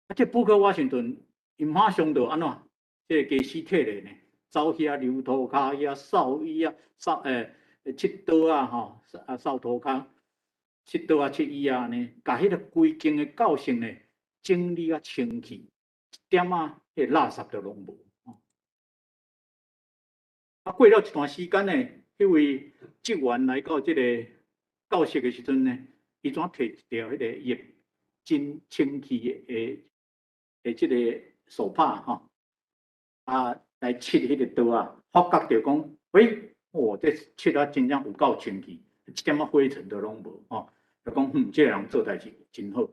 啊，这布克华盛顿伊马上就安怎？这个家私体咧呢，走去留涂骹呀、扫衣啊、切刀啊吼，啊扫涂骹、切刀啊、切衣啊呢，甲迄个规间的教室呢整理啊清气，一点啊迄垃圾都拢无。啊，过了一段时间呢，迄位职员来到这个教室的时阵呢，伊怎摕一条迄个真清气的即个手帕吼，来切迄个刀啊，发觉着讲，喂，这切啊真正有够清气，一点仔灰尘都拢无吼，就讲这个人做代志真好。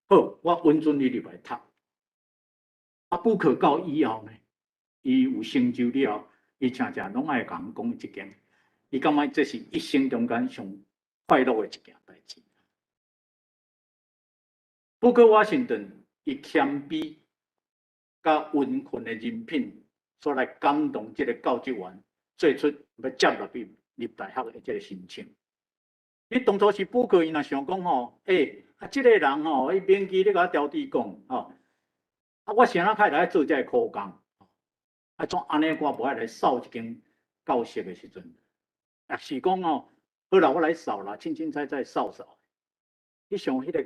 好，我温准你入来读。补课到以后呢，伊有成就了后，伊常常拢爱甲人讲一件，伊感觉这是一生中间上快乐的一件代志。不过华盛顿伊谦卑甲温困的人品，所来感动这个教职员，做出要接入大学的这个心情。伊当初是补课，伊若想讲吼，这个人吼，伊免记咧甲调底讲吼。我先仔开来做这个苦工，怎安尼我无爱来扫一间教室的时阵，也是讲哦，好啦，我来扫啦，清清彩彩扫扫。你想迄个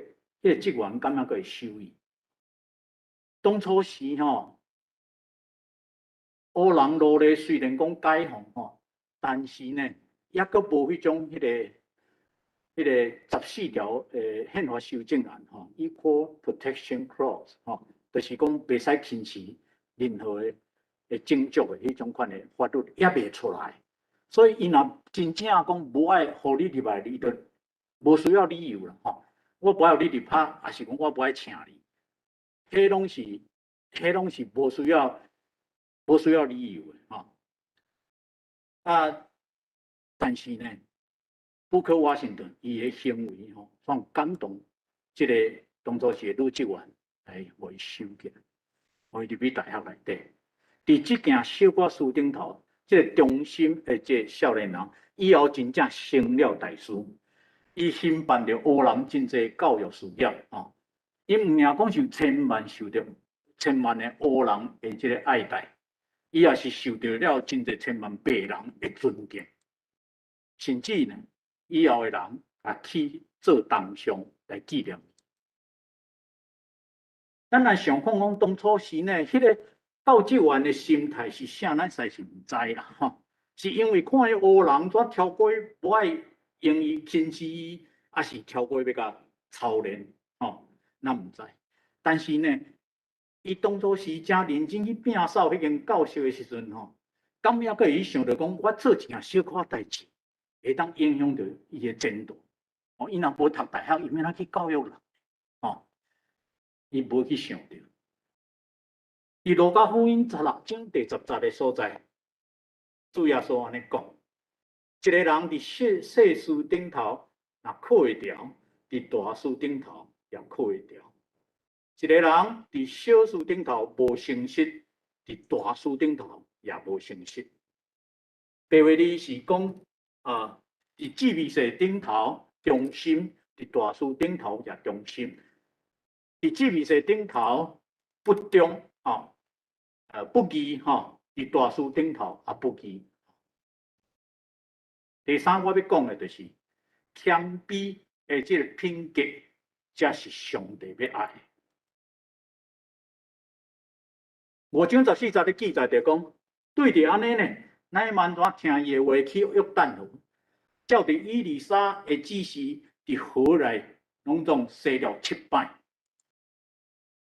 职员敢若会收伊？当初时吼，乌人路咧虽然讲解放吼，但是呢，也阁无迄种迄个14条宪法修正案吼 ，Equal Protection Clause 吼。就是讲，袂使轻视任何的种族的迄种款的法律也未出来，所以伊若真正讲无爱互你入来，你就无需要理由啦吼。我无爱你入拍，也是讲我无爱请你，迄拢是无需要理由的吼。但是呢，布克华盛顿伊的行为吼，算感动这个当初是女职员。互伊收起来，互伊入去大学内底。伫即件小可事顶头，这个忠心的这少年人，以后真正成了大事。伊兴办着乌人真侪教育事业啊！伊毋仅讲受千万的乌人的这个爱戴，伊也是受到了真侪千万白人的尊敬。甚至呢，以后的人也去做铜像来纪念。咱来想看讲当初时呢，迄个教职员的心态是啥，咱实在是毋知啦吼。是因为看迄乌人怎超过无爱用伊轻视伊，还是超过要甲操练吼？咱毋知。但是呢，伊当初时真认真去摒扫迄间教室的时阵吼，敢也个伊想着讲，我做一件小可代志，会当影响到伊的前途。哦，伊若无读大学，伊免哪去教育人？吼。伊无去想到，伫路加福音16章第10节的所在，主耶稣安尼讲：一个人伫小事顶头若靠会牢，伫大事顶头也靠会牢；一个人伫小事顶头无诚实，伫大事顶头也无诚实。白话字是讲伫智慧事顶头忠心，伫大事顶头也忠心。伫智慧事顶头不忠不义吼，伫大事顶头也不义。第三，我要讲的就是谦卑的这个品格，才是上帝要爱。5章14节的记载就讲，对着安尼呢，乃曼怎听伊的话去约旦河，照着以利沙的指示，伫河内拢总洗了7摆。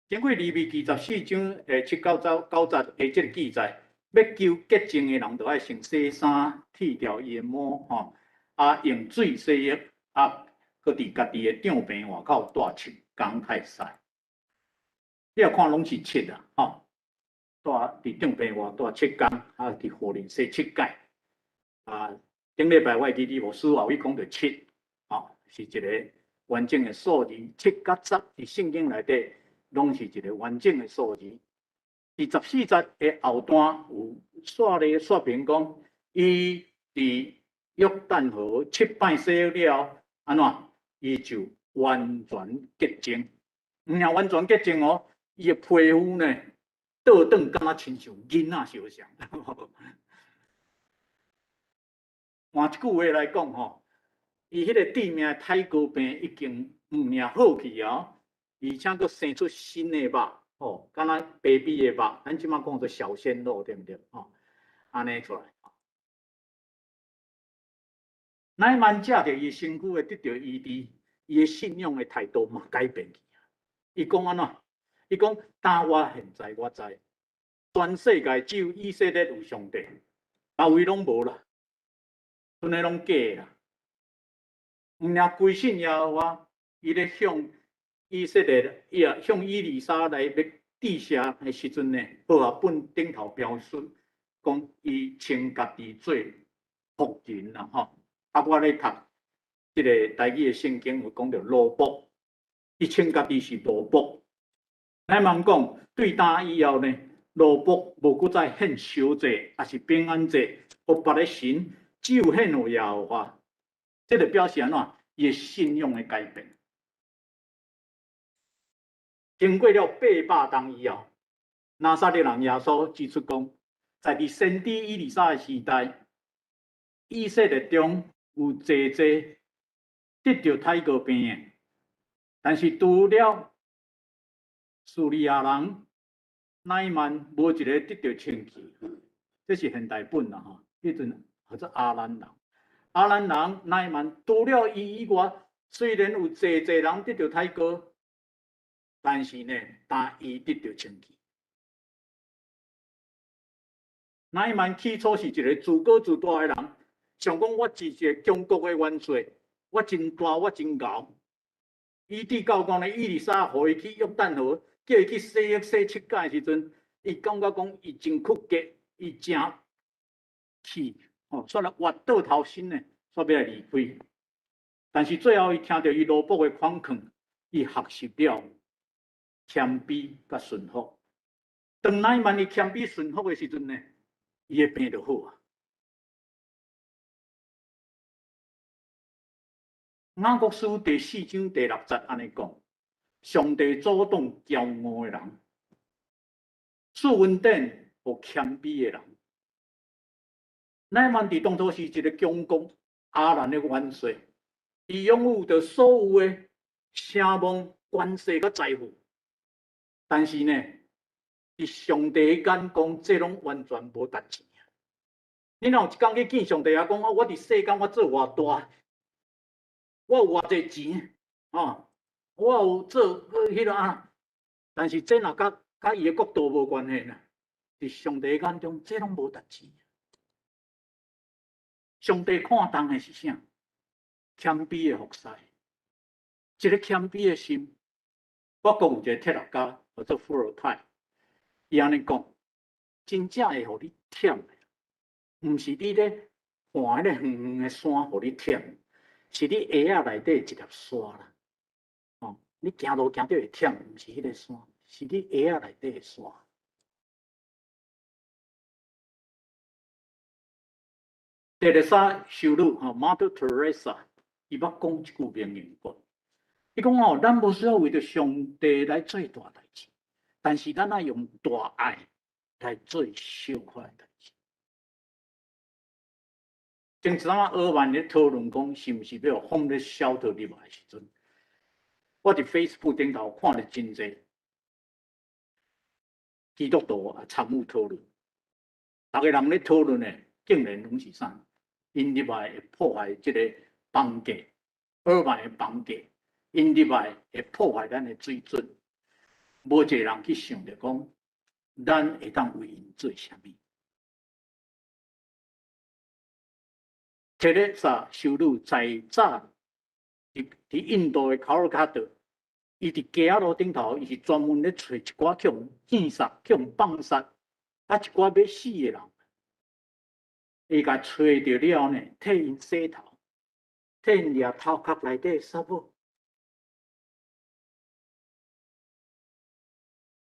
经过利未记14章7、9节的这个记载，要求洁净的人，就爱先洗衫，剃掉伊的毛吼，用水洗浴，搁伫家己的帐棚外口大7天太晒。你也看拢是7啦吼，伫帐棚外大7天，伫雨林洗7摆。顶礼拜我记你无思话，伊讲着7，是一个完整的数字，7甲10伫圣经内底。拢是一个完整的数字。第14节的后段有说明讲，伊伫约旦河7摆洗了，安怎？伊就完全洁净。毋仅完全洁净哦，伊的皮肤呢，倒转敢若亲像囡仔相像。换一句话来讲吼，伊迄个致命太高病已经毋仅好去啊。而且佫生出新的肉，敢若 baby 的肉，咱即马讲做小鲜肉，对毋对？安尼出来。乃曼借着伊身躯会得到医治，伊的信仰的态度嘛改变去。伊讲安怎？伊讲，但我现在我知，全世界只有以色列有上帝，别位拢无啦，剩诶拢假啦。毋领归信耶和华，伊咧向以色列，向以利沙来要地下诶时阵呢，好啊，本顶头标示，讲伊称家己做仆人啦，吼。啊，我咧读即个台语诶圣经有讲到奴仆，伊称家己是奴仆。乃曼讲，对打以后呢，奴仆无搁再献烧祭，也是平安祭，互别个神，只有献互耶和华。这个表示安怎？伊信仰的改变。经过了800冬以后，拿撒勒人耶稣指出讲，在伫先知以利沙的时代，以色列中有济得着太过病的，但是除了叙利亚人乃曼无一个得着清气，这是现代本啦吼。迄阵或者阿兰人。阿兰人乃曼除了伊以外，虽然有济人得到太高，但是呢，但伊得到清气。乃曼起初是一个自高自大的人，想讲我是一个强国的元帅，我真大，我真牛。伊弟教讲咧，以利沙互伊去约旦河，叫伊去洗浴洗7届的时阵，伊感觉讲伊真酷格，伊真气。煞来滑倒头身呢，煞要来离开。但是最后，伊听到伊奴仆的款劝，伊学习了谦卑甲顺服。当乃曼伊谦卑顺服的时阵呢，伊的病就好啊。雅各书第4章第6节安尼讲：上帝阻挡骄傲的人，赐恩典互谦卑的人。乃曼伫当初是一个强国阿兰的元帅，伊拥有着所有的声望、权势甲财富，但是呢，伫上帝眼光，这拢完全无值钱。你若有一天去见上帝啊，讲我伫世间我做偌大，我有偌济钱啊，我有做迄个啊，但是这若甲伊的国度无关系呢？伫上帝眼中，这拢无值钱。上帝看重的是啥？谦卑的服侍，一个谦卑的心。我国有一个哲学家叫做伏尔泰，伊安尼讲：真正会互你忝的，毋是你咧看迄个远远的山互你忝，是你鞋仔内底一粒沙啦。哦，你行路行到会忝，毋是迄个山，是你鞋仔内底的沙。特蕾莎修女，Mother Teresa， 伊捌讲一句名言话，伊讲哦，咱无需要为着上帝来做大代志，但是咱要用大爱来做小块的代志。前一阵仔俄万咧讨论讲，是毋是要放咧消毒入来的时阵，我伫 Facebook 顶头看了真侪基督徒也参与讨论，逐个人咧讨论呢，竟然拢是啥？因入来会破坏这个邦格，俄万的邦格，因入来会破坏咱的水准。无一个人去想着讲，咱会当为因做啥物？特蕾莎修女在早伫印度的卡尔卡特，伊伫街仔路顶头，伊是专门咧找一寡去互剑杀、去互放杀，啊一寡要死的人。伊甲找着了呢，替因洗头，替因掠头壳内底沙母。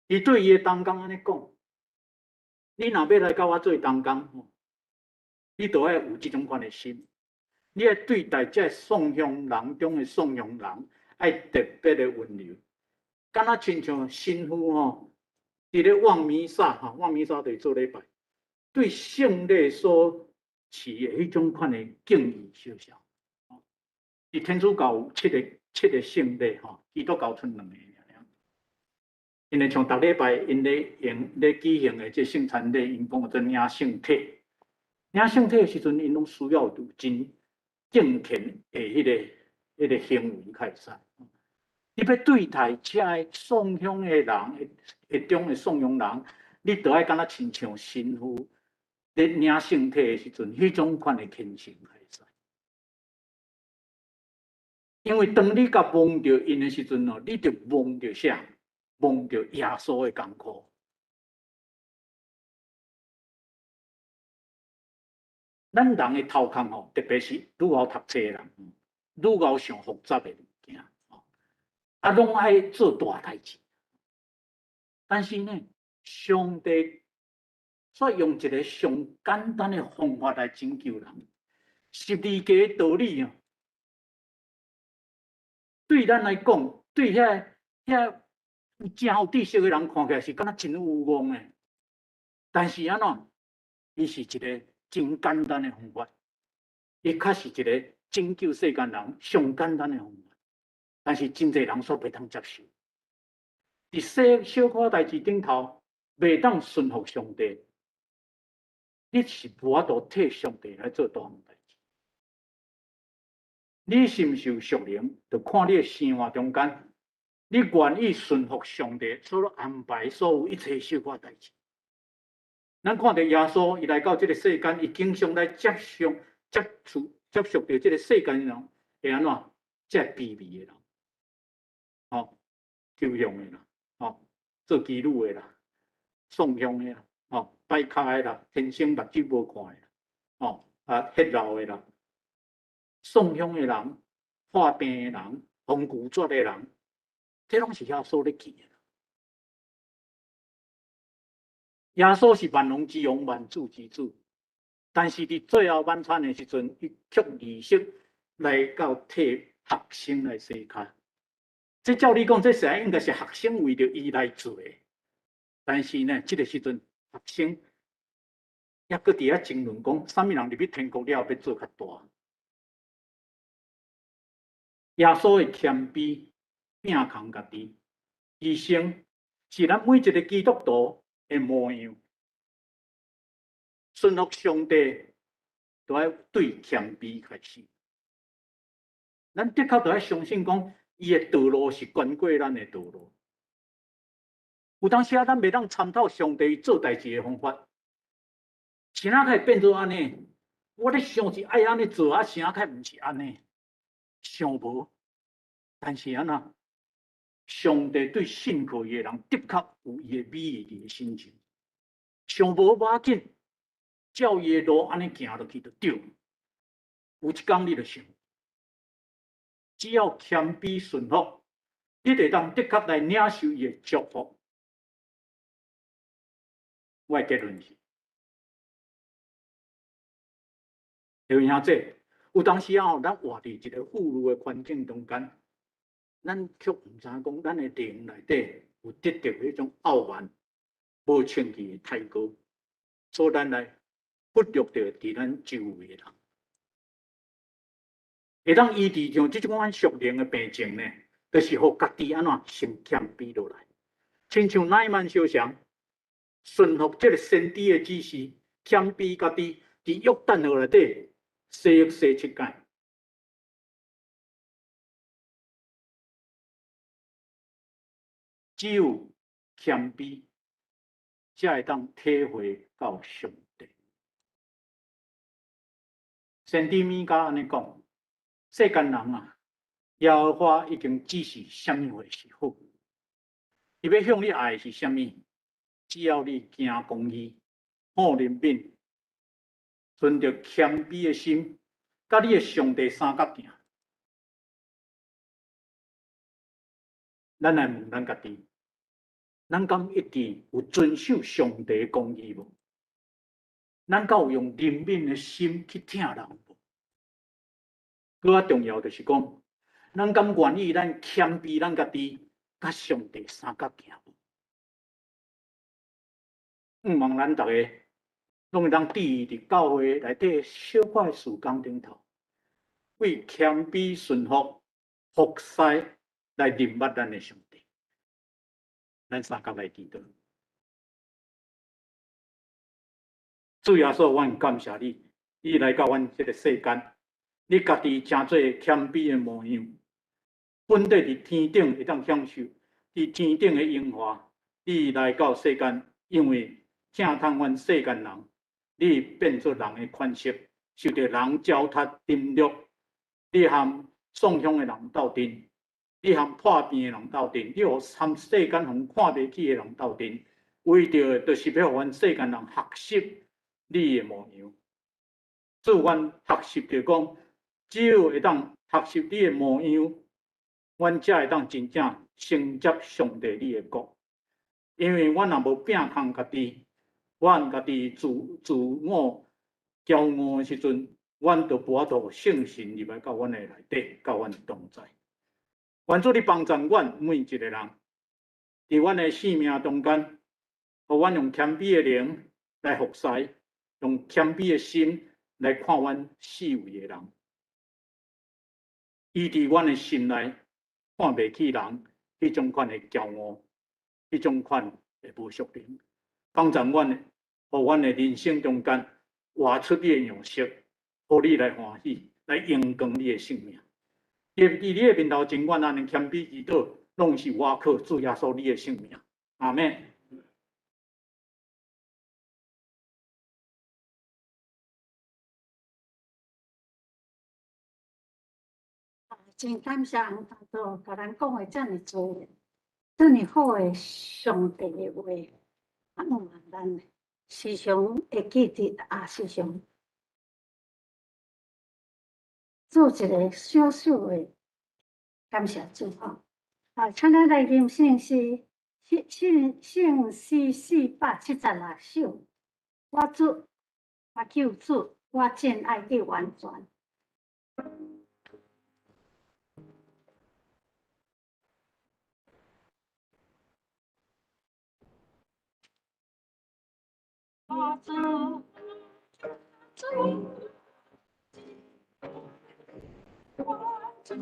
伊对伊的同工安尼讲：，你若要来甲我做同工，你就要有这种款的心，你要对待这送香人中的送香人，爱特别的温柔，敢若亲像神父伫咧望弥撒望弥撒就是做礼拜。对圣礼所持的迄种款的敬意小小，伫天主教有七个圣礼基督教剩2个尔。因为像逐礼拜因咧举行的这圣餐礼，因讲做领圣体。领圣体的时阵，因拢需要有真敬虔的迄个行为开始。你要对待遮个送香的人，会中的送香人，你都爱敢若亲像神父咧领圣体的时阵，迄种款的虔诚开始。因为当你甲忘着因的时阵哦，你就忘着啥？忘着耶稣的功课。咱人的头壳吼，特别是愈敖读册的人，愈敖上复杂的物件，拢爱做大代志。但是呢，上帝却用一个上简单的方法来拯救人。十字架的道理啊，对咱来讲，对遐真有知识的人看起来是敢若真有用的。但是安怎？伊是一个真简单的方法，伊确是一个拯救世间人上简单的方法。但是真侪人所袂当接受，伫小可代志顶头袂当顺服上帝，你是无法度替上帝来做大项代志。你是毋是有属灵？就看你的生活中间，你愿意顺服上帝所安排所有一切小可代志。咱看到耶稣，伊来到这个世间，伊经常来接触到这个世间人，会安怎？这卑微的人。抽象的啦，做基督的啦，送香的啦，拜卡的啦，天生目睭无看的，血流的啦，送香的人，化病的人，红骨绝的人，这拢是耶稣咧记的。耶稣是万王之王，万主之主，但是伫最后晚餐的时阵，伊却仪式来到替学生来洗脚。这照理讲，这实应该是学生为着伊来做的，但是呢，这个时阵学生也搁伫遐争论讲，啥物人入去天国了要做较大？耶稣的谦卑、摒空家己、牺牲，是咱每一个基督徒的模样。顺服上帝，都要对谦卑开始。咱的确都要相信讲。伊的道路是关过咱的道路，有当时啊，咱袂当参透上帝做代志的方法，啥仔会变做安尼？我咧想是爱安尼做啊，啥仔毋是安尼？想无，但是安那，上帝对信靠伊的人，的确有伊的美意伫心情。想无要紧，照伊的路安尼行落去就对。有一天你就想。只要谦卑顺服，你就当的确来领受伊的祝福。我的结论是，各位兄弟，有当时啊，咱活伫一个富裕的环境中间，咱却唔知讲咱的灵内底有得到迄种傲慢、无清气的态度，所以咱来忽略着伫咱周围的人。会当医治像这种款属灵的病症呢，就是互家己安怎先谦卑落来，亲像乃曼小强顺服这个先知的指示，谦卑家己伫约旦河内底洗7届。只有谦卑，才会当体会到上帝。先知米迦安尼讲。世间人啊，耶和华已经指示什么话是好，伊要向你爱是什么？只要你行公义、好人品，存着谦卑的心，甲你的上帝三角行。咱来问咱家己，咱敢一直有遵守上帝的公义无？咱敢有用怜悯的心去听人无？更加重要就是讲，咱敢愿意咱谦卑咱家己，甲上帝三角行无？望咱大家拢会当伫伫教会内底小可的事工顶头，为谦卑顺服、服侍来认捌咱的上帝。咱三角来祈祷。主耶稣，阮感谢你，你来到阮这个世间。你家己真做谦卑的模样，本地伫天顶会当享受，伫天顶的荣华，你来到世间，因为正通阮世间人，你变做人的款式，受到人糟蹋凌辱，你和送香的人斗阵，你和破病的人斗阵，你和世间人看袂起的人斗阵，为着就是要互阮世间人学习你的模样。自阮学习着讲，只有会当学习你的模样，阮才会当真正承接上帝你的国。因为阮若无摒空家己，阮家己自我骄傲的时阵，阮就无法度圣神入来到阮的内底，到阮的同在。愿主你帮助阮每一个人，伫阮的生命中间，互阮用谦卑的灵来服侍，用谦卑的心来看阮四围的人，以伫阮的心内看袂起人迄种款的骄傲，迄种款的无属灵，帮助阮，互阮的人生中间活出你的样式，互你来欢喜，来荣光你的生命。伫你的面头前，阮安尼谦卑祈祷，拢是我靠主耶稣你的性命。阿门。真感谢洪大哥甲咱讲的遮尔多，遮尔好的上帝的话，让咱时常会记得，也时常做一个小小的感谢主吼。请咱来念圣诗476首。我主，我救主，我真爱你完全。我主，我主。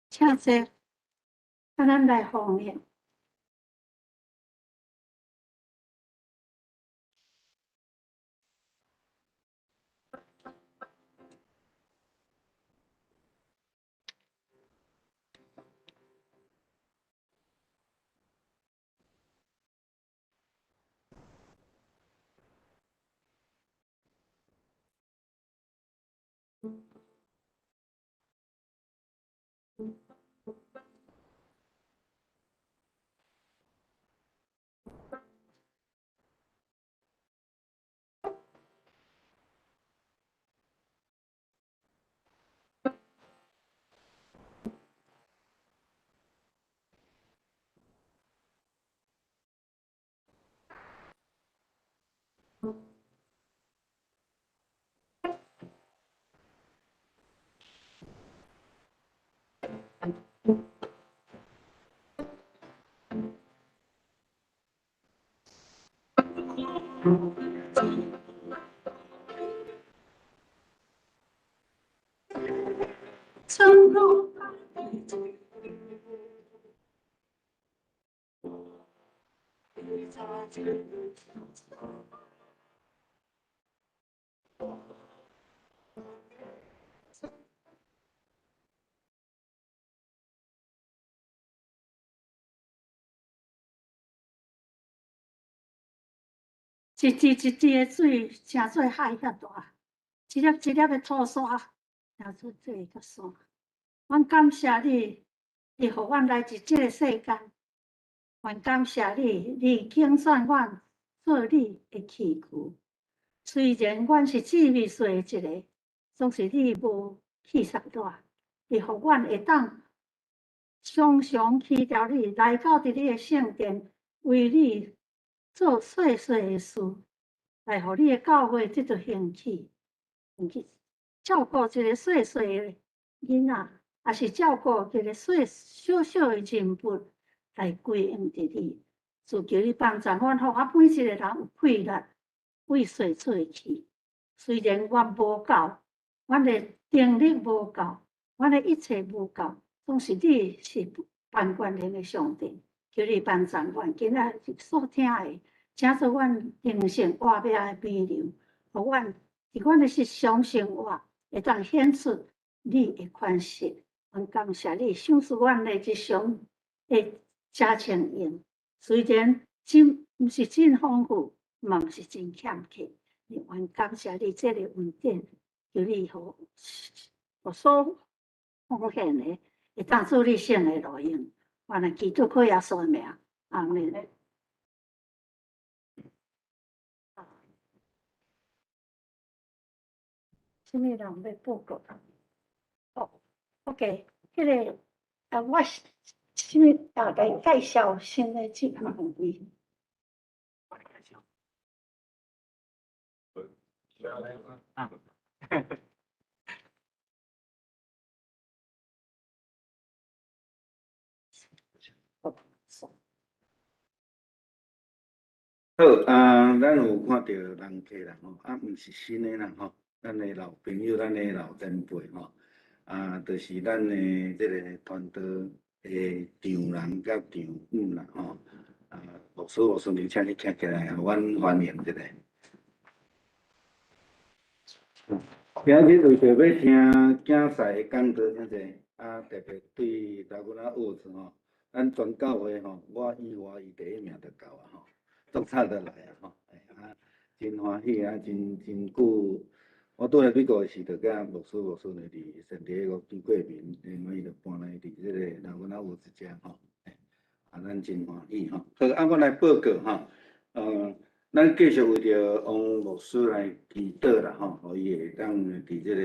请坐，咱来奉念。春风一滴一滴的水，成做海遐大，一粒一粒的土沙，成做这个山。阮感谢你，你互阮来自这个世间。阮感谢你，你拣选阮做你的器具。虽然阮是姊妹岁一个，总是你无气煞我，你互阮会当常常去调你，来到伫你的圣殿，为你做细细的事，来互你的教会得到兴起，照顾一个细细的囡仔，也是照顾一个小小的人物，来归用伫你。就求你帮助阮，互我每一个人有气力，为细做去。虽然阮无够，阮的能力无够，阮的一切无够，总是你是万权能的上帝。求你帮助阮，今仔所听的，请做阮人生活命的美流，互阮伫阮的日常生活会当显出你的款式。阮感谢你，赏赐阮的日常的家庭用。虽然真毋是真丰富，嘛毋是真欠缺，阮感谢你这个恩典，求你互所奉献的，会当做你圣的路用。阮来祈祷靠耶稣的名，阿门。什么人要报告？哦 ，OK， 迄个我先大概介绍新的这个问题。好咱有看到人客人吼，毋是新的人吼，咱的老朋友，咱的老前辈吼，就是咱的这个团队的丈人甲丈母啦吼，牧师无顺利，请你站起来，互阮欢迎一下。今日为着要听竞赛的讲道，听者特别对老阮学子吼，咱全教会吼，我以外伊第一名就够啊吼。做差得来吼，真欢喜真久。我倒来美国时，就甲牧师呢伫圣地亚哥见过面，因为伊就搬来伫即个老阮有一只吼，咱真欢喜吼。好，我来报告吼，咱继续为着王牧师来祈祷啦吼，互伊会当伫即个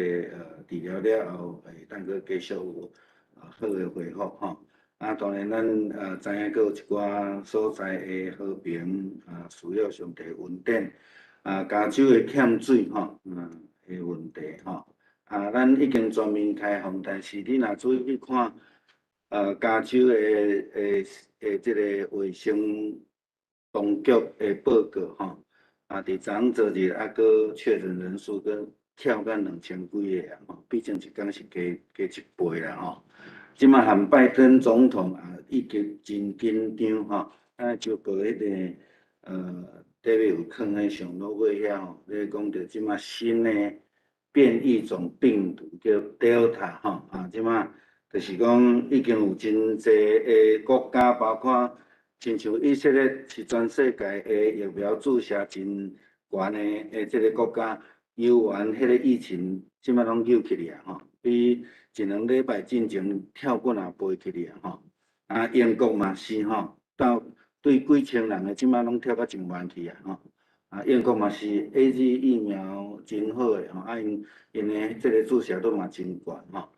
治疗了后，会当去继续有好的恢复吼。当然，咱知影，阁有一寡所在的和平需要上帝恩典加州的欠水吼的问题吼咱已经全面开放，但是你若注意去看加州的即个卫生当局的报告吼伫昨日阁确诊人数阁跳到2000几个吼，毕竟一天是加一倍啦吼。即马含拜登总统已经真紧张吼，就报迄个David 有放喺上头尾遐吼，咧讲着即马新的变异种病毒叫 Delta 吼即马就是讲已经有真侪个国家，包括亲像以色列是全世界的疫苗注射真悬的即个国家，由原迄个疫情即马拢扭起来吼。比一两礼拜进前跳过也飞起嚟吼。啊，英国嘛是吼，到对几千人的即马拢跳到1万去啊吼。啊，英国嘛是 AZ 疫苗真好诶吼，啊因诶即个注射率嘛真悬吼。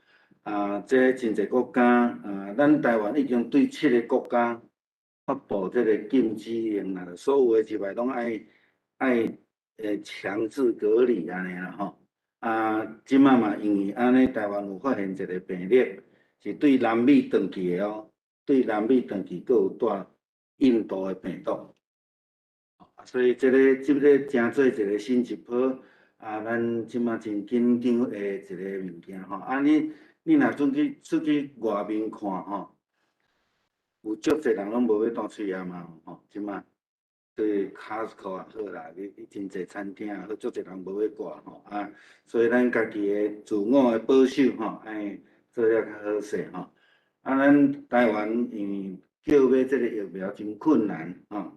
啊，这真侪国家啊，咱台湾已经对7个国家发布这个禁止令啦，所有诶入来拢爱强制隔离安尼啦吼。啊，即马嘛因为安尼，台湾有发现一个病例，是对南美转去诶哦，对南美转去，佫有带印度诶病毒。所以即个诚做一个新一波啊，咱即马真紧张诶一个物件吼。啊，你若出去外面看吼，有足侪人拢无要带喙牙嘛吼，即马对 Costco 也好啦，你真侪餐厅也好，足侪人无要挂吼啊，所以咱家己诶自我诶保守吼，爱做了较好势吼。啊，咱台湾因为叫买即个疫苗真困难吼。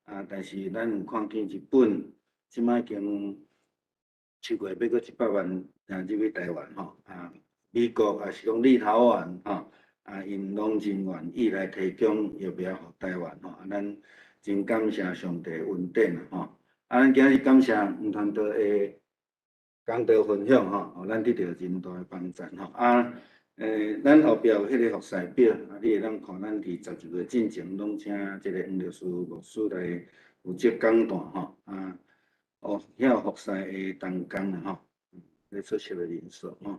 啊，但是咱有看见日本即摆已经7月要过100万入去台湾吼，啊，美国也是讲立陶宛吼，啊，因拢真愿意来提供疫苗予台湾吼，啊，咱真感谢上帝恩典吼，啊，咱今日感谢吴传道诶讲道分享吼，互咱得到真大诶帮助吼，啊。咱后壁有迄个服饰表，啊，你会当看咱伫11月进前拢请即个黄律师牧师来负责讲段吼，啊，哦，遐服饰的同工啦吼，咧出席的人数吼，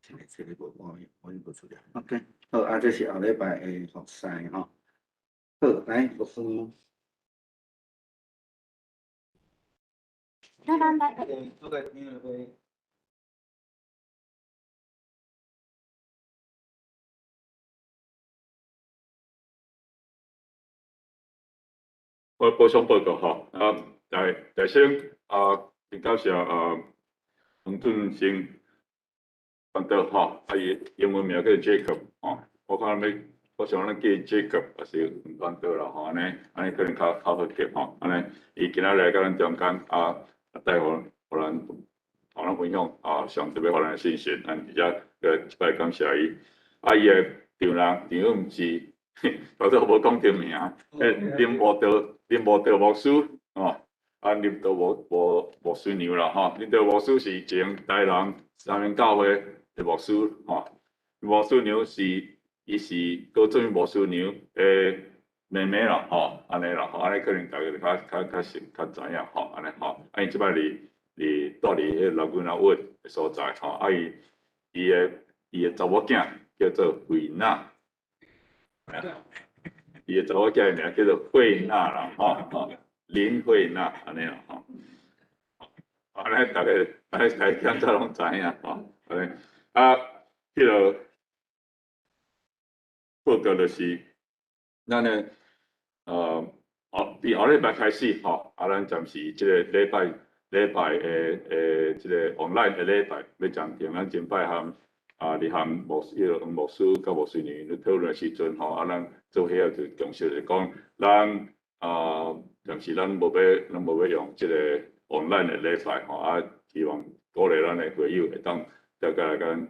这个我无出了 ，OK， 好，啊，这是后礼拜的服饰吼，好，来牧师。都在听了会。我补充报告吼，啊，大先啊，真感谢黄俊生传道吼，啊伊英文名叫 Jacob 吼，我看我想咱叫 Jacob 也是黄传道啦吼，安尼可能较好记吼，安尼伊今仔来甲咱中间啊，带互咱分享啊，上特别互咱的信息，咱直接一摆感谢伊，啊伊的丈毋是。我都无讲着名，林无道牧师哦，啊林道牧师娘啦吼，林道牧师是前台人三明教会的牧师吼，牧师娘伊是高中牧师娘的妹妹啦吼，安尼啦吼，安尼可能大家较知影吼，安尼吼，啊伊即摆伫住伫迄老君老屋的所在吼，啊伊的查某囝叫做慧娜。伊个查某囝名叫做慧娜啦，吼，林慧娜安尼啦，吼，安尼大家听早拢知影吼，安尼啊，迄个报告就是咱呢，伫后礼拜开始吼，啊，咱暂时即个礼拜即个 online 的礼拜要暂停，咱前摆含。啊！你含牧师甲牧师娘咧讨论时阵吼，啊，咱做伙就重视是讲，咱暂时咱无要用即个 online 的礼拜吼，啊，希望鼓励咱的会友会当大家来跟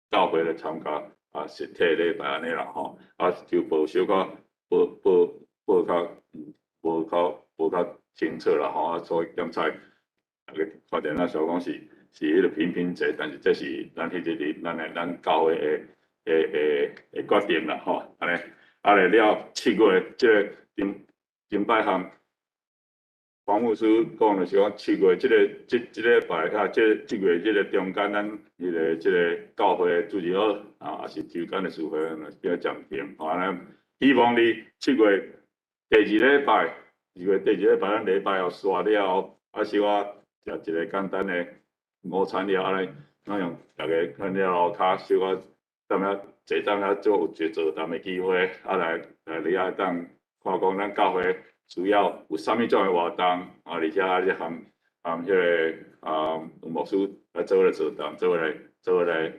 教会来参加啊实体礼拜安尼啦吼，啊就无小可无较清楚啦吼，啊，所以刚才发现咱所讲是迄个平者，但是这是咱迄个咱教会的决定啦吼，安尼啊来了7月即个前摆项黄牧师讲的是讲7月即个礼拜啊，即月即个中间咱即个教会主持好啊，也是周间的聚会比较暂停，安尼希望你7月第2礼拜咱礼拜后刷了后，啊是我食一个简单的。午餐了，安尼咱用大家看了后骹小可踮遐坐踮遐做有一座谈的机会，啊来你啊当看讲咱教会需要有啥物种的活动，啊而且啊含迄个牧师来做咧座谈，做来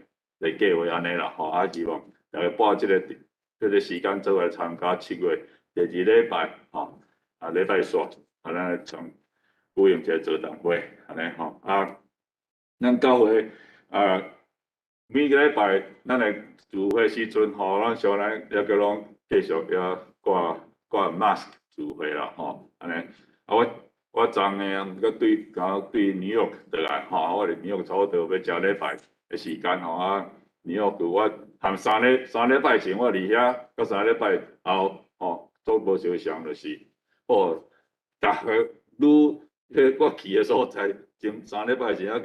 计划安尼啦吼，啊希望大家把即个时间做来参加7月第2礼拜吼，啊礼拜煞，啊咱从鼓用一个座谈会安尼吼啊。咱教会每个礼拜咱来聚会时阵，吼，咱上来也叫拢继续也挂 mask 聚会啦，吼，安尼。啊，我昨下个对纽约倒来，吼，我伫纽约差不多要一礼拜的时间，吼啊，纽约我含三礼拜前我伫遐，到3礼拜后，吼，做无相像就是，哦，逐个我去的所在，前3礼拜前还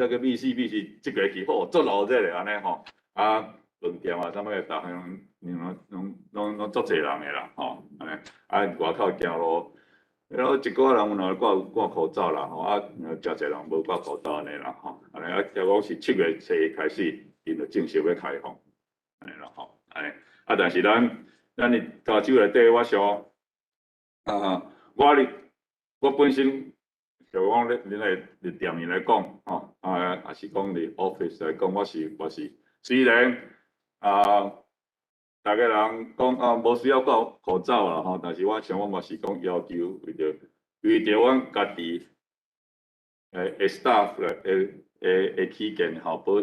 个密死，即个去好做老热咧安尼吼，啊，饭店啊，啥物个，逐项拢足济人的啦，吼，安尼，啊，外口行路，然后一寡人有挂口罩啦，吼，啊，诚济人无挂口罩安尼啦，吼，安尼啊，听讲是7月初开始，因就正式要开放，安尼啦，吼，安尼，啊，但是咱伫加州内底，我想，我本身。就讲恁来店面来讲，吼，也是讲伫 office 来讲，我是虽然大家人讲无需要戴口罩啦，吼，但是我想我嘛是讲要求为着阮家己staff 诶起见吼保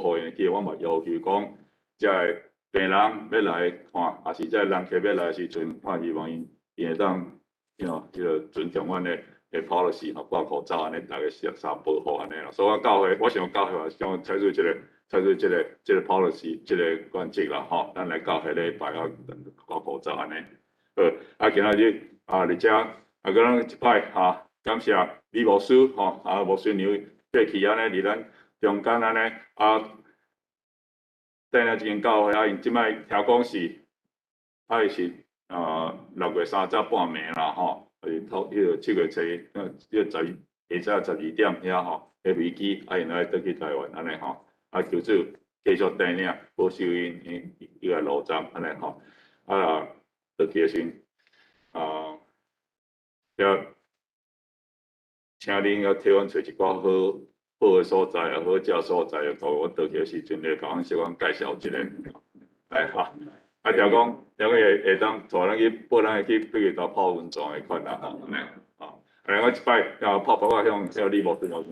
护因期，我嘛要求讲，即个病人要来看，也是即个人客要来时阵，我希望因会当，即个尊重阮诶。policy 吼，挂口罩安尼，大家相保护安尼啦。所以我想教会想采取即个 policy， 即个原则啦，吼，咱来教会礼拜啊挂口罩安尼。好，今仔日而且个咱一摆感谢李牧师吼，牧师娘过去安尼伫咱中间安尼带领一间教会因即摆听讲是是6月30半暝啦，吼。7月初，下昼12点遐吼，迄飞机因来倒去台湾安尼吼，求主继续带领保守因个路站安尼吼，倒去时请恁要替阮找一寡好诶所在好食所在，到我倒去时阵，甲阮小可介绍一下，来哈。条讲会当带咱去报咱去去倒泡温泉诶款啦，吼，安尼，吼，安尼我一摆泡泡向李牧师老师，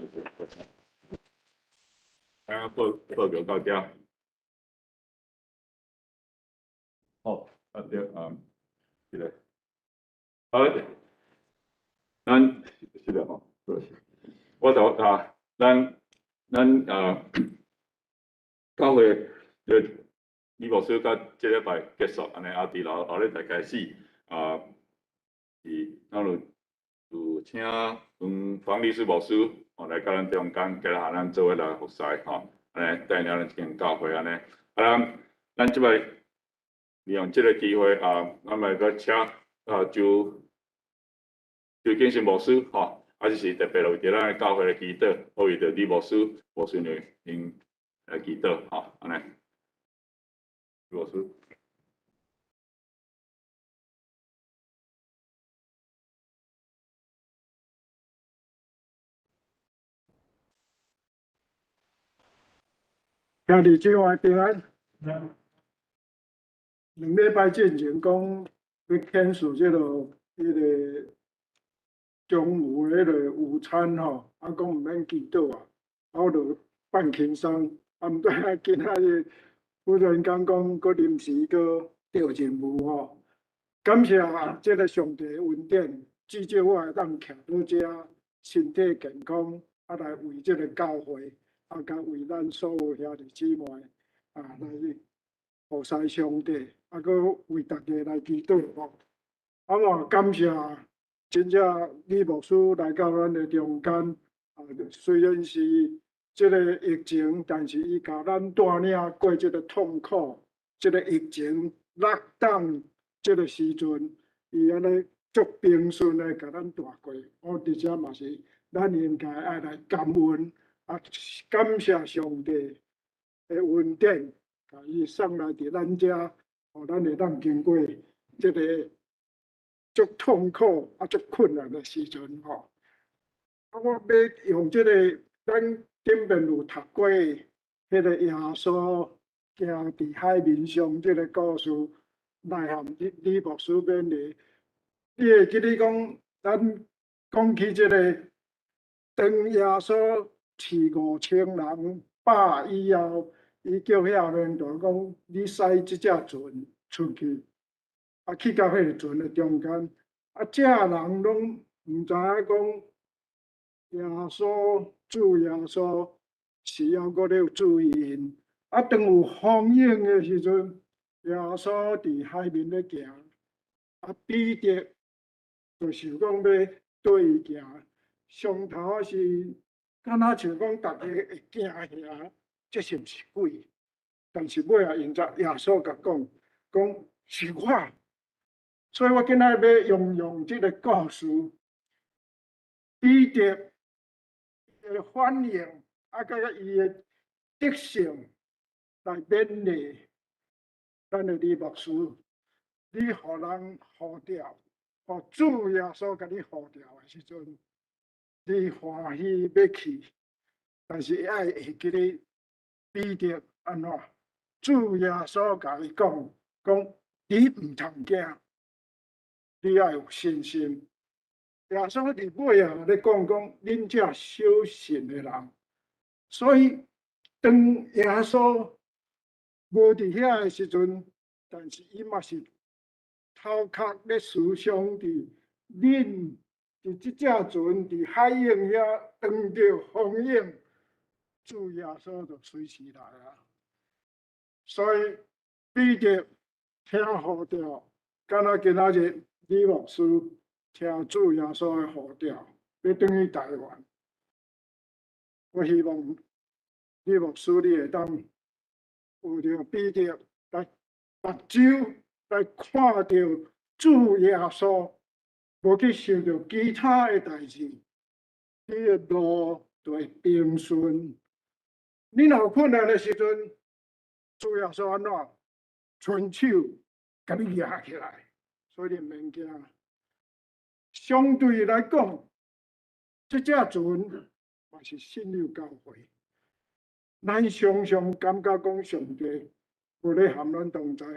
报告到遮，好，对，是嘞，好，咱是嘞吼，我咱教会李牧师甲即礼拜结束，安尼伫后礼拜开始，咱就请黄律师牧师来甲咱中间，加下咱做伙来服侍吼，安尼带领咱一间教会安尼，咱即摆利用即个机会咱来个请就建信牧师吼，就是特别为着咱教会的祈祷，为着李牧师娘因来祈祷吼，安尼。老师，兄弟姊妹平安。2礼拜之前讲要签署迄个中午迄个午餐吼，讲毋免祈祷我就放轻松。毋对今仔日忽然间讲，搁临时搁调任务吼。感谢这个上帝恩典，至少我会当徛到遮，身体健康，来为这个教会，甲为咱所有兄弟姊妹来服侍上帝，搁为大家来祈祷吼。我感谢真正李牧师来到咱的中间，虽然是这个疫情，但是伊甲咱带领过这个痛苦，这个疫情lockdown这个时阵，伊安尼足平顺的甲咱度过。我伫遮嘛是咱应该爱来感恩，感谢上帝的恩典，甲伊送来伫咱遮，互咱会当经过这个足痛苦足困难的时阵吼。我要用这个咱顶面有读过迄个耶稣行伫海面上这个故事，来含李牧师勉励。你会记得讲，咱讲起这个，当耶稣饲5000人饱以后，伊叫遐面大讲，你驶即只船出去，去到迄个船的中间，遮人拢毋知影讲，耶稣主耶稣是要搁咧注意因。当有风涌的时阵，耶稣伫海面咧行，彼得就是讲要对伊行，上头是敢若像讲大家会惊遐，这是毋是鬼？但是尾啊，因着耶稣甲讲是我，所以我今仔要用这个故事，彼得的反应，甲伊的德性来勉励咱的李牧师，你互人呼召，互主耶稣甲你呼召的时阵，你欢喜要去，但是爱会记咧彼得安怎？主耶稣甲伊讲你毋通惊，你要有信心。耶稣伫尾啊咧讲恁这小信的人，所以当耶稣无伫遐的时阵，但是伊嘛是头壳咧思想伫恁伫即只船伫海涌遐遇到风涌，主耶稣就随时来啊。所以彼得听呼召，敢若今仔日李牧师听主耶稣的呼召，要转去台湾。我希望李牧师你会当有着彼得来目睭来看到主耶稣，无去想着其他的代志，你的路就会平顺。你若有困难的时阵，主耶稣安怎？伸手甲你举起来，所以你毋免惊。相对来讲，这只船嘛是信友教会，咱常常感觉讲上帝无咧含咱同在，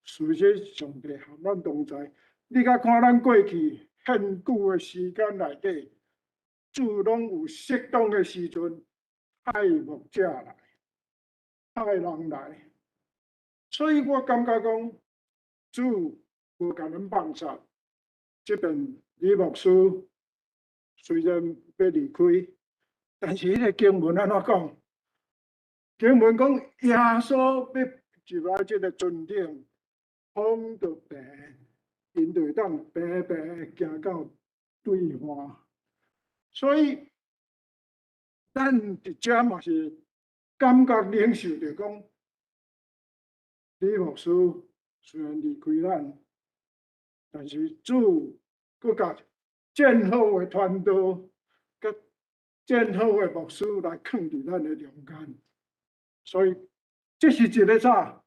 事实上帝含咱同在。你甲看咱过去很久的时间内底，主拢有适当的时阵派牧者来，派人来。所以我感觉讲，主无甲咱放下。这边李牧师虽然要离开，但是迄个经文安怎讲？经文讲耶稣要入来这个船顶，风就平，因就会当平平行到对岸。所以咱伫遮嘛是感觉领受着讲。李牧师虽然离开咱，但是主佮甲建好的传道，佮建好的牧师来放伫咱的中间，所以这是一个啥？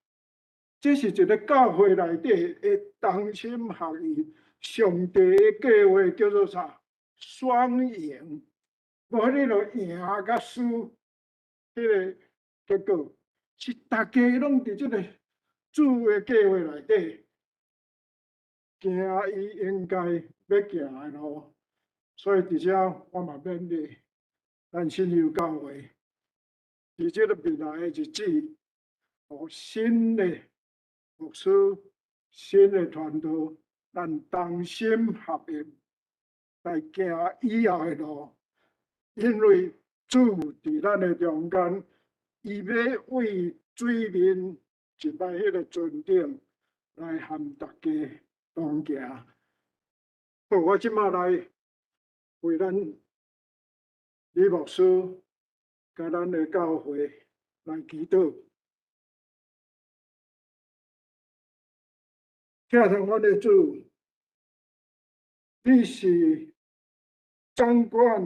这是一个教会内底的同心合意，上帝的计划叫做啥？双赢，无你就赢甲输，迄个结果是大家拢伫这个。主的计划内底，行伊应该要行的路，所以伫遮我嘛勉励咱信友教会，伫这个未来的日子，互新的牧师、新的传道，咱同心合意来行以后的路，因为主伫咱的中间，伊要为水面。入来迄个船顶来含大家同行。好，我即马来为咱李牧师甲咱的教会来祈祷。听从我的主，你是掌管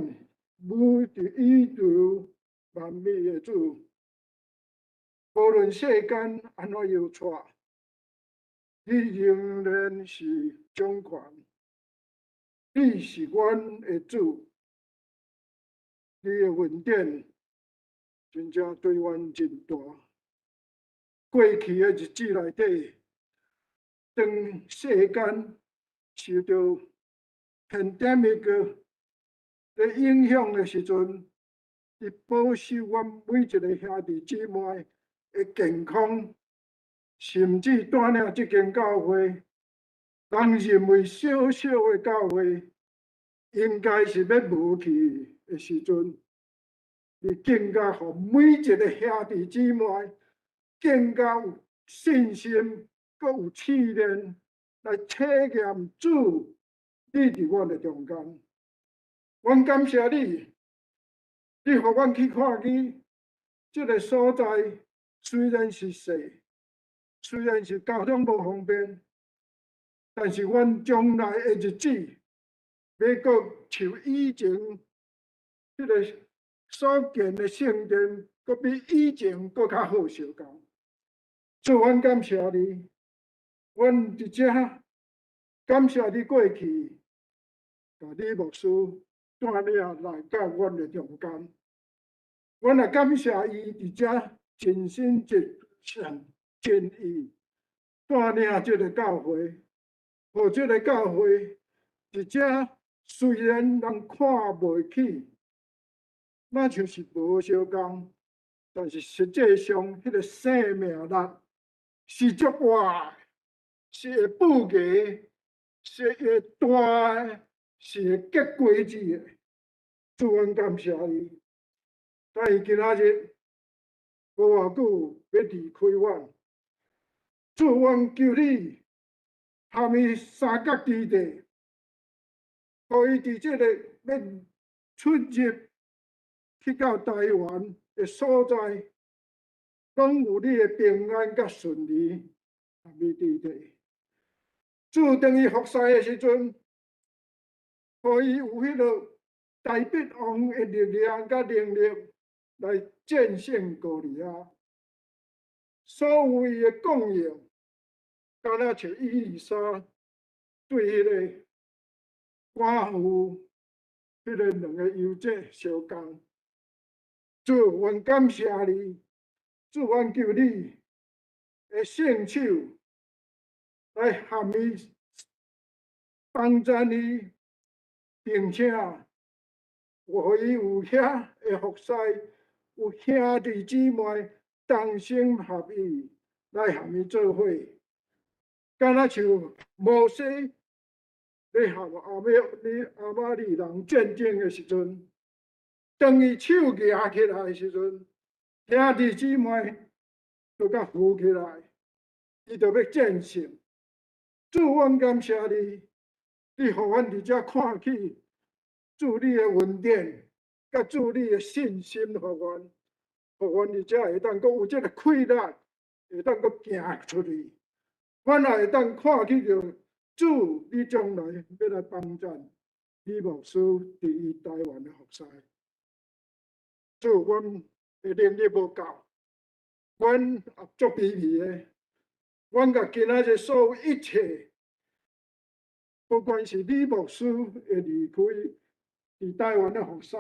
每一宇宙万物的主。无论世间安怎摇晃，你仍然是掌权。你是阮的主，你的恩典真正对阮真大。过去的日子内底，当世间受到pandemic的影响的时阵，你保守阮每一个兄弟姊妹。的健康，甚至带领这间教会，人认为小小的教会应该是要无去的时阵，你更加互每一个兄弟姊妹更加有信心，佮有气念来体验主你伫阮的中间。阮感谢你，你互阮去看见这个所在，虽然是小，虽然是交通无方便，但是阮将来的日子要搁像以前这个所建的圣殿，搁比以前搁较好相共。主，阮感谢你，阮伫遮感谢你过去，把你牧师带领来到阮的中间。阮也感谢伊伫遮尽心尽尽意带领这个教会，互这个教会伫遮虽然人看袂起，那就是无相共，但是实际上，迄个生命力是足活的，是会富裕，是会大的，是会结果子的。主，阮感谢你。但是今仔日无偌久要离开阮，主，阮求你含伊三角之地，互伊伫这个要出入去到台湾的所在，拢有你的平安甲顺利含伊之地。主，当伊服侍的时阵，互伊有迄个大必王的力量甲能力来战胜哥利亚。所有伊的供应，敢若像伊丽莎对迄个寡妇、迄个两个游姐相共。主，阮感谢你，主，阮求你的圣手来含伊帮助伊，并且互伊有遐的服侍，有兄弟姊妹同心合意来含伊做伙，敢若像摩西咧含阿玛利人战争的时阵，当伊手举起来的时阵，兄弟姊妹就甲扶起来，伊就要战胜。主，阮感谢你，你互阮伫遮看起主你的恩典，甲主你的信心互阮，互阮伫遮会当阁有这个气力，会当阁行出去。阮也会当看起着主，你将来要来帮助李牧师伫伊台湾的服侍。主，阮的能力无够，阮也足卑微的。阮甲今仔日所有一切，不管是李牧师的离开，伫台湾的服侍，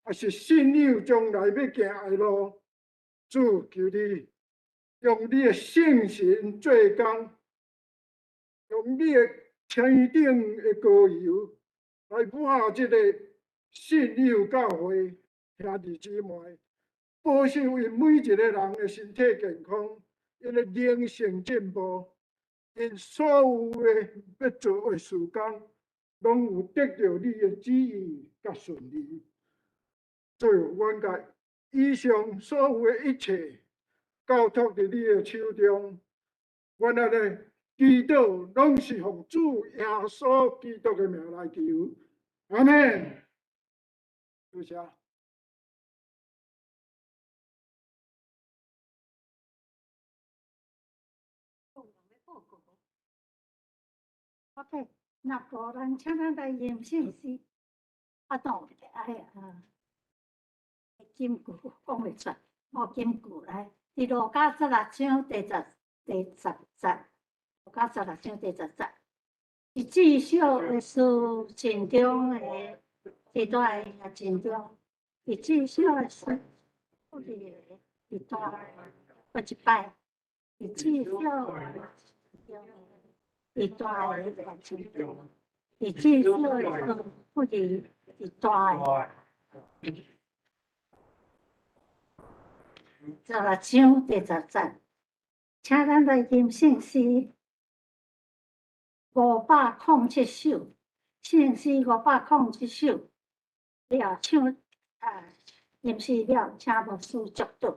还是信友将来要行的路，主求你用你的圣神做工，用你的天顶的膏油来抹这个信友教会兄弟姊妹，保守因每一个人的身体健康，因的灵性进步，因所有的要做的事工，拢有得到你的旨意甲顺利。主，阮甲以上所有的一切交托伫你的手中，阮安尼祈祷，拢是奉主耶稣基督的名来求，阿门。多谢。OK，那个人请咱来念信息，当金句讲袂出，金句来，伫路加16章第10节，路加16章第10节，是至少的事心中的，是大也心中，是至少的事，不是是大，过一摆，是至少的。是大的心中，是至少的不是大的。16章第10节，请咱来吟圣诗507首，圣诗507首，了唱吟诗了，请牧师祝祷。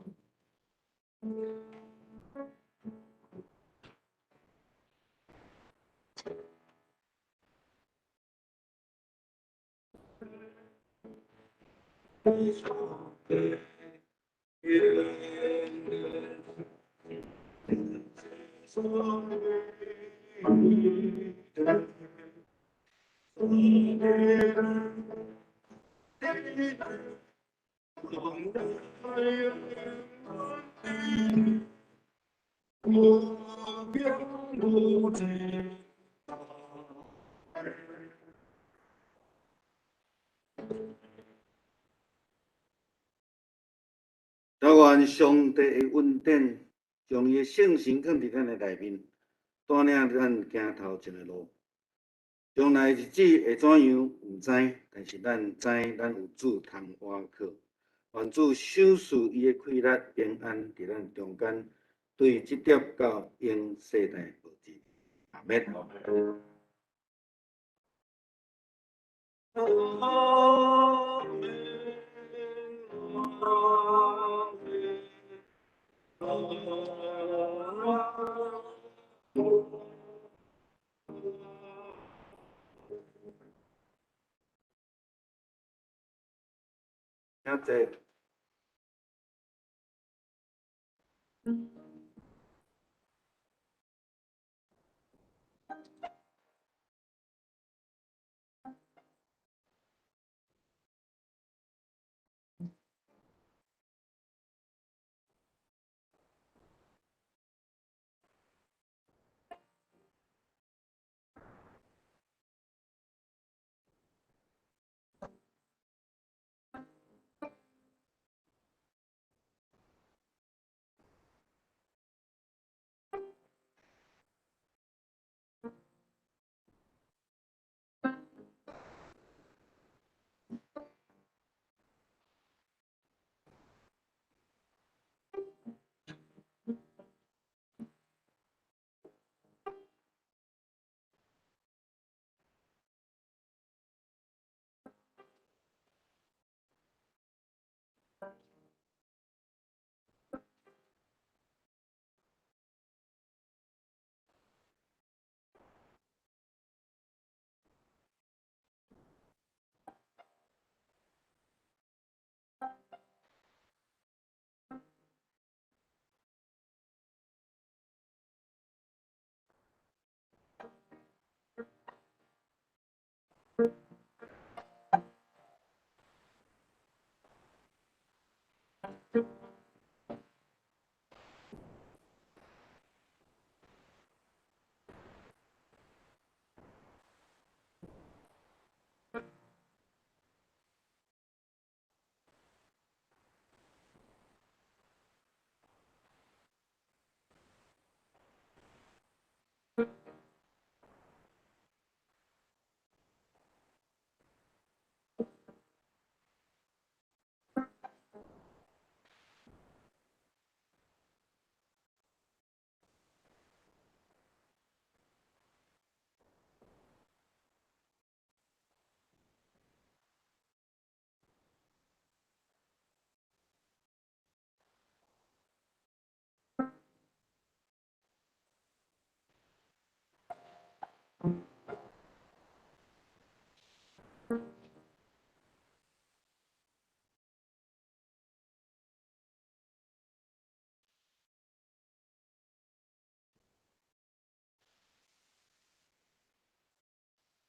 祝愿上帝的恩典，将伊的圣神放伫咱的内面，带领咱行头前的路。将来日子会怎样，毋知，但是咱知，咱有主通倚靠。愿主守护伊的快乐平安伫咱中间，对这条到永世代保持。阿免。请坐。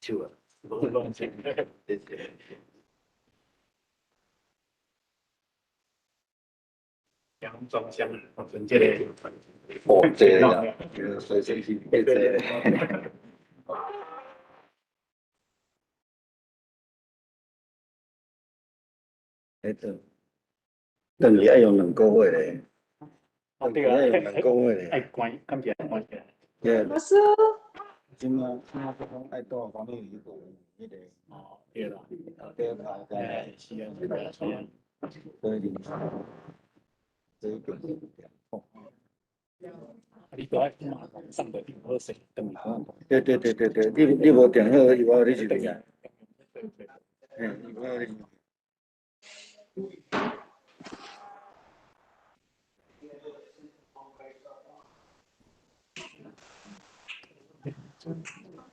手啊，乱讲。谢谢。杨庄乡，我们这个哦，这个啊，所以是变这个。等于要用2个月嘞，哦对要用啊， 2个月爱嘞。关，感觉关起来。对，老师，今啊，讲爱多方面有迄个，哦，对啦，对啦，哎，是啊，是啊，是啊。所以这一点。你都爱上的喝水等于对，你无定好，伊我你是对啊。伊我你。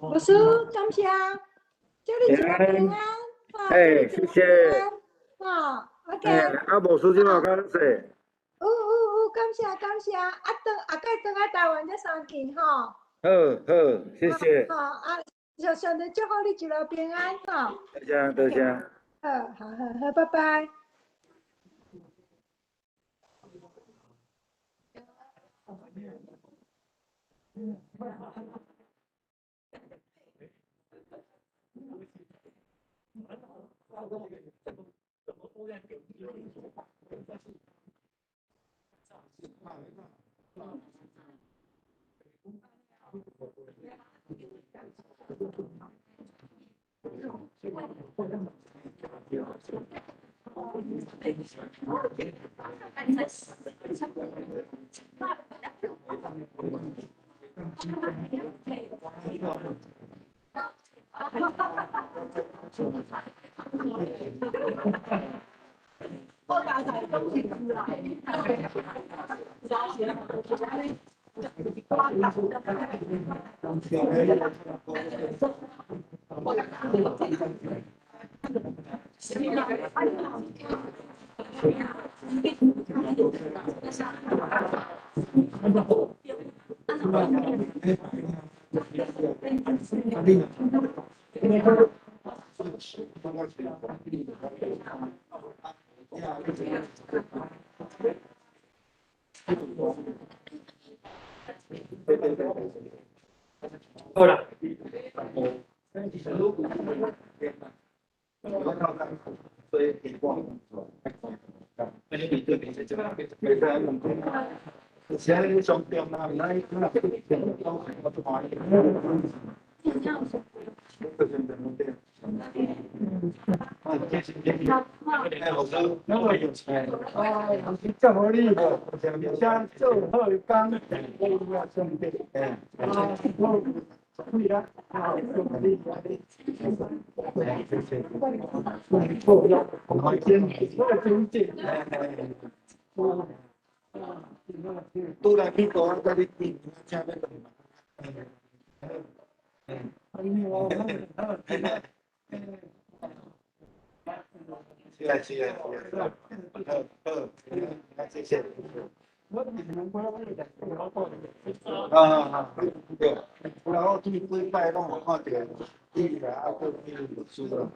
老师，感谢，祝你一个平安，谢谢。OK。无事即马较势。感谢，下届回来台湾再相见吼。好，谢谢。就上帝祝福你一路平安吼。多谢。好，拜拜。好啦。祝福你，相做好工，兄弟，对啦，拄来美国，甲你见，请要动。是啊，好，谢谢。对，然后去几摆拢有看到你啦，还有你律师啦。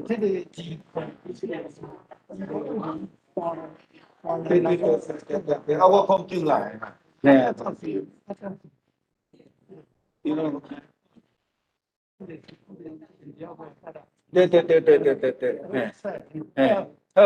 这个机会，对，我放进来嘛。对，好，别，好。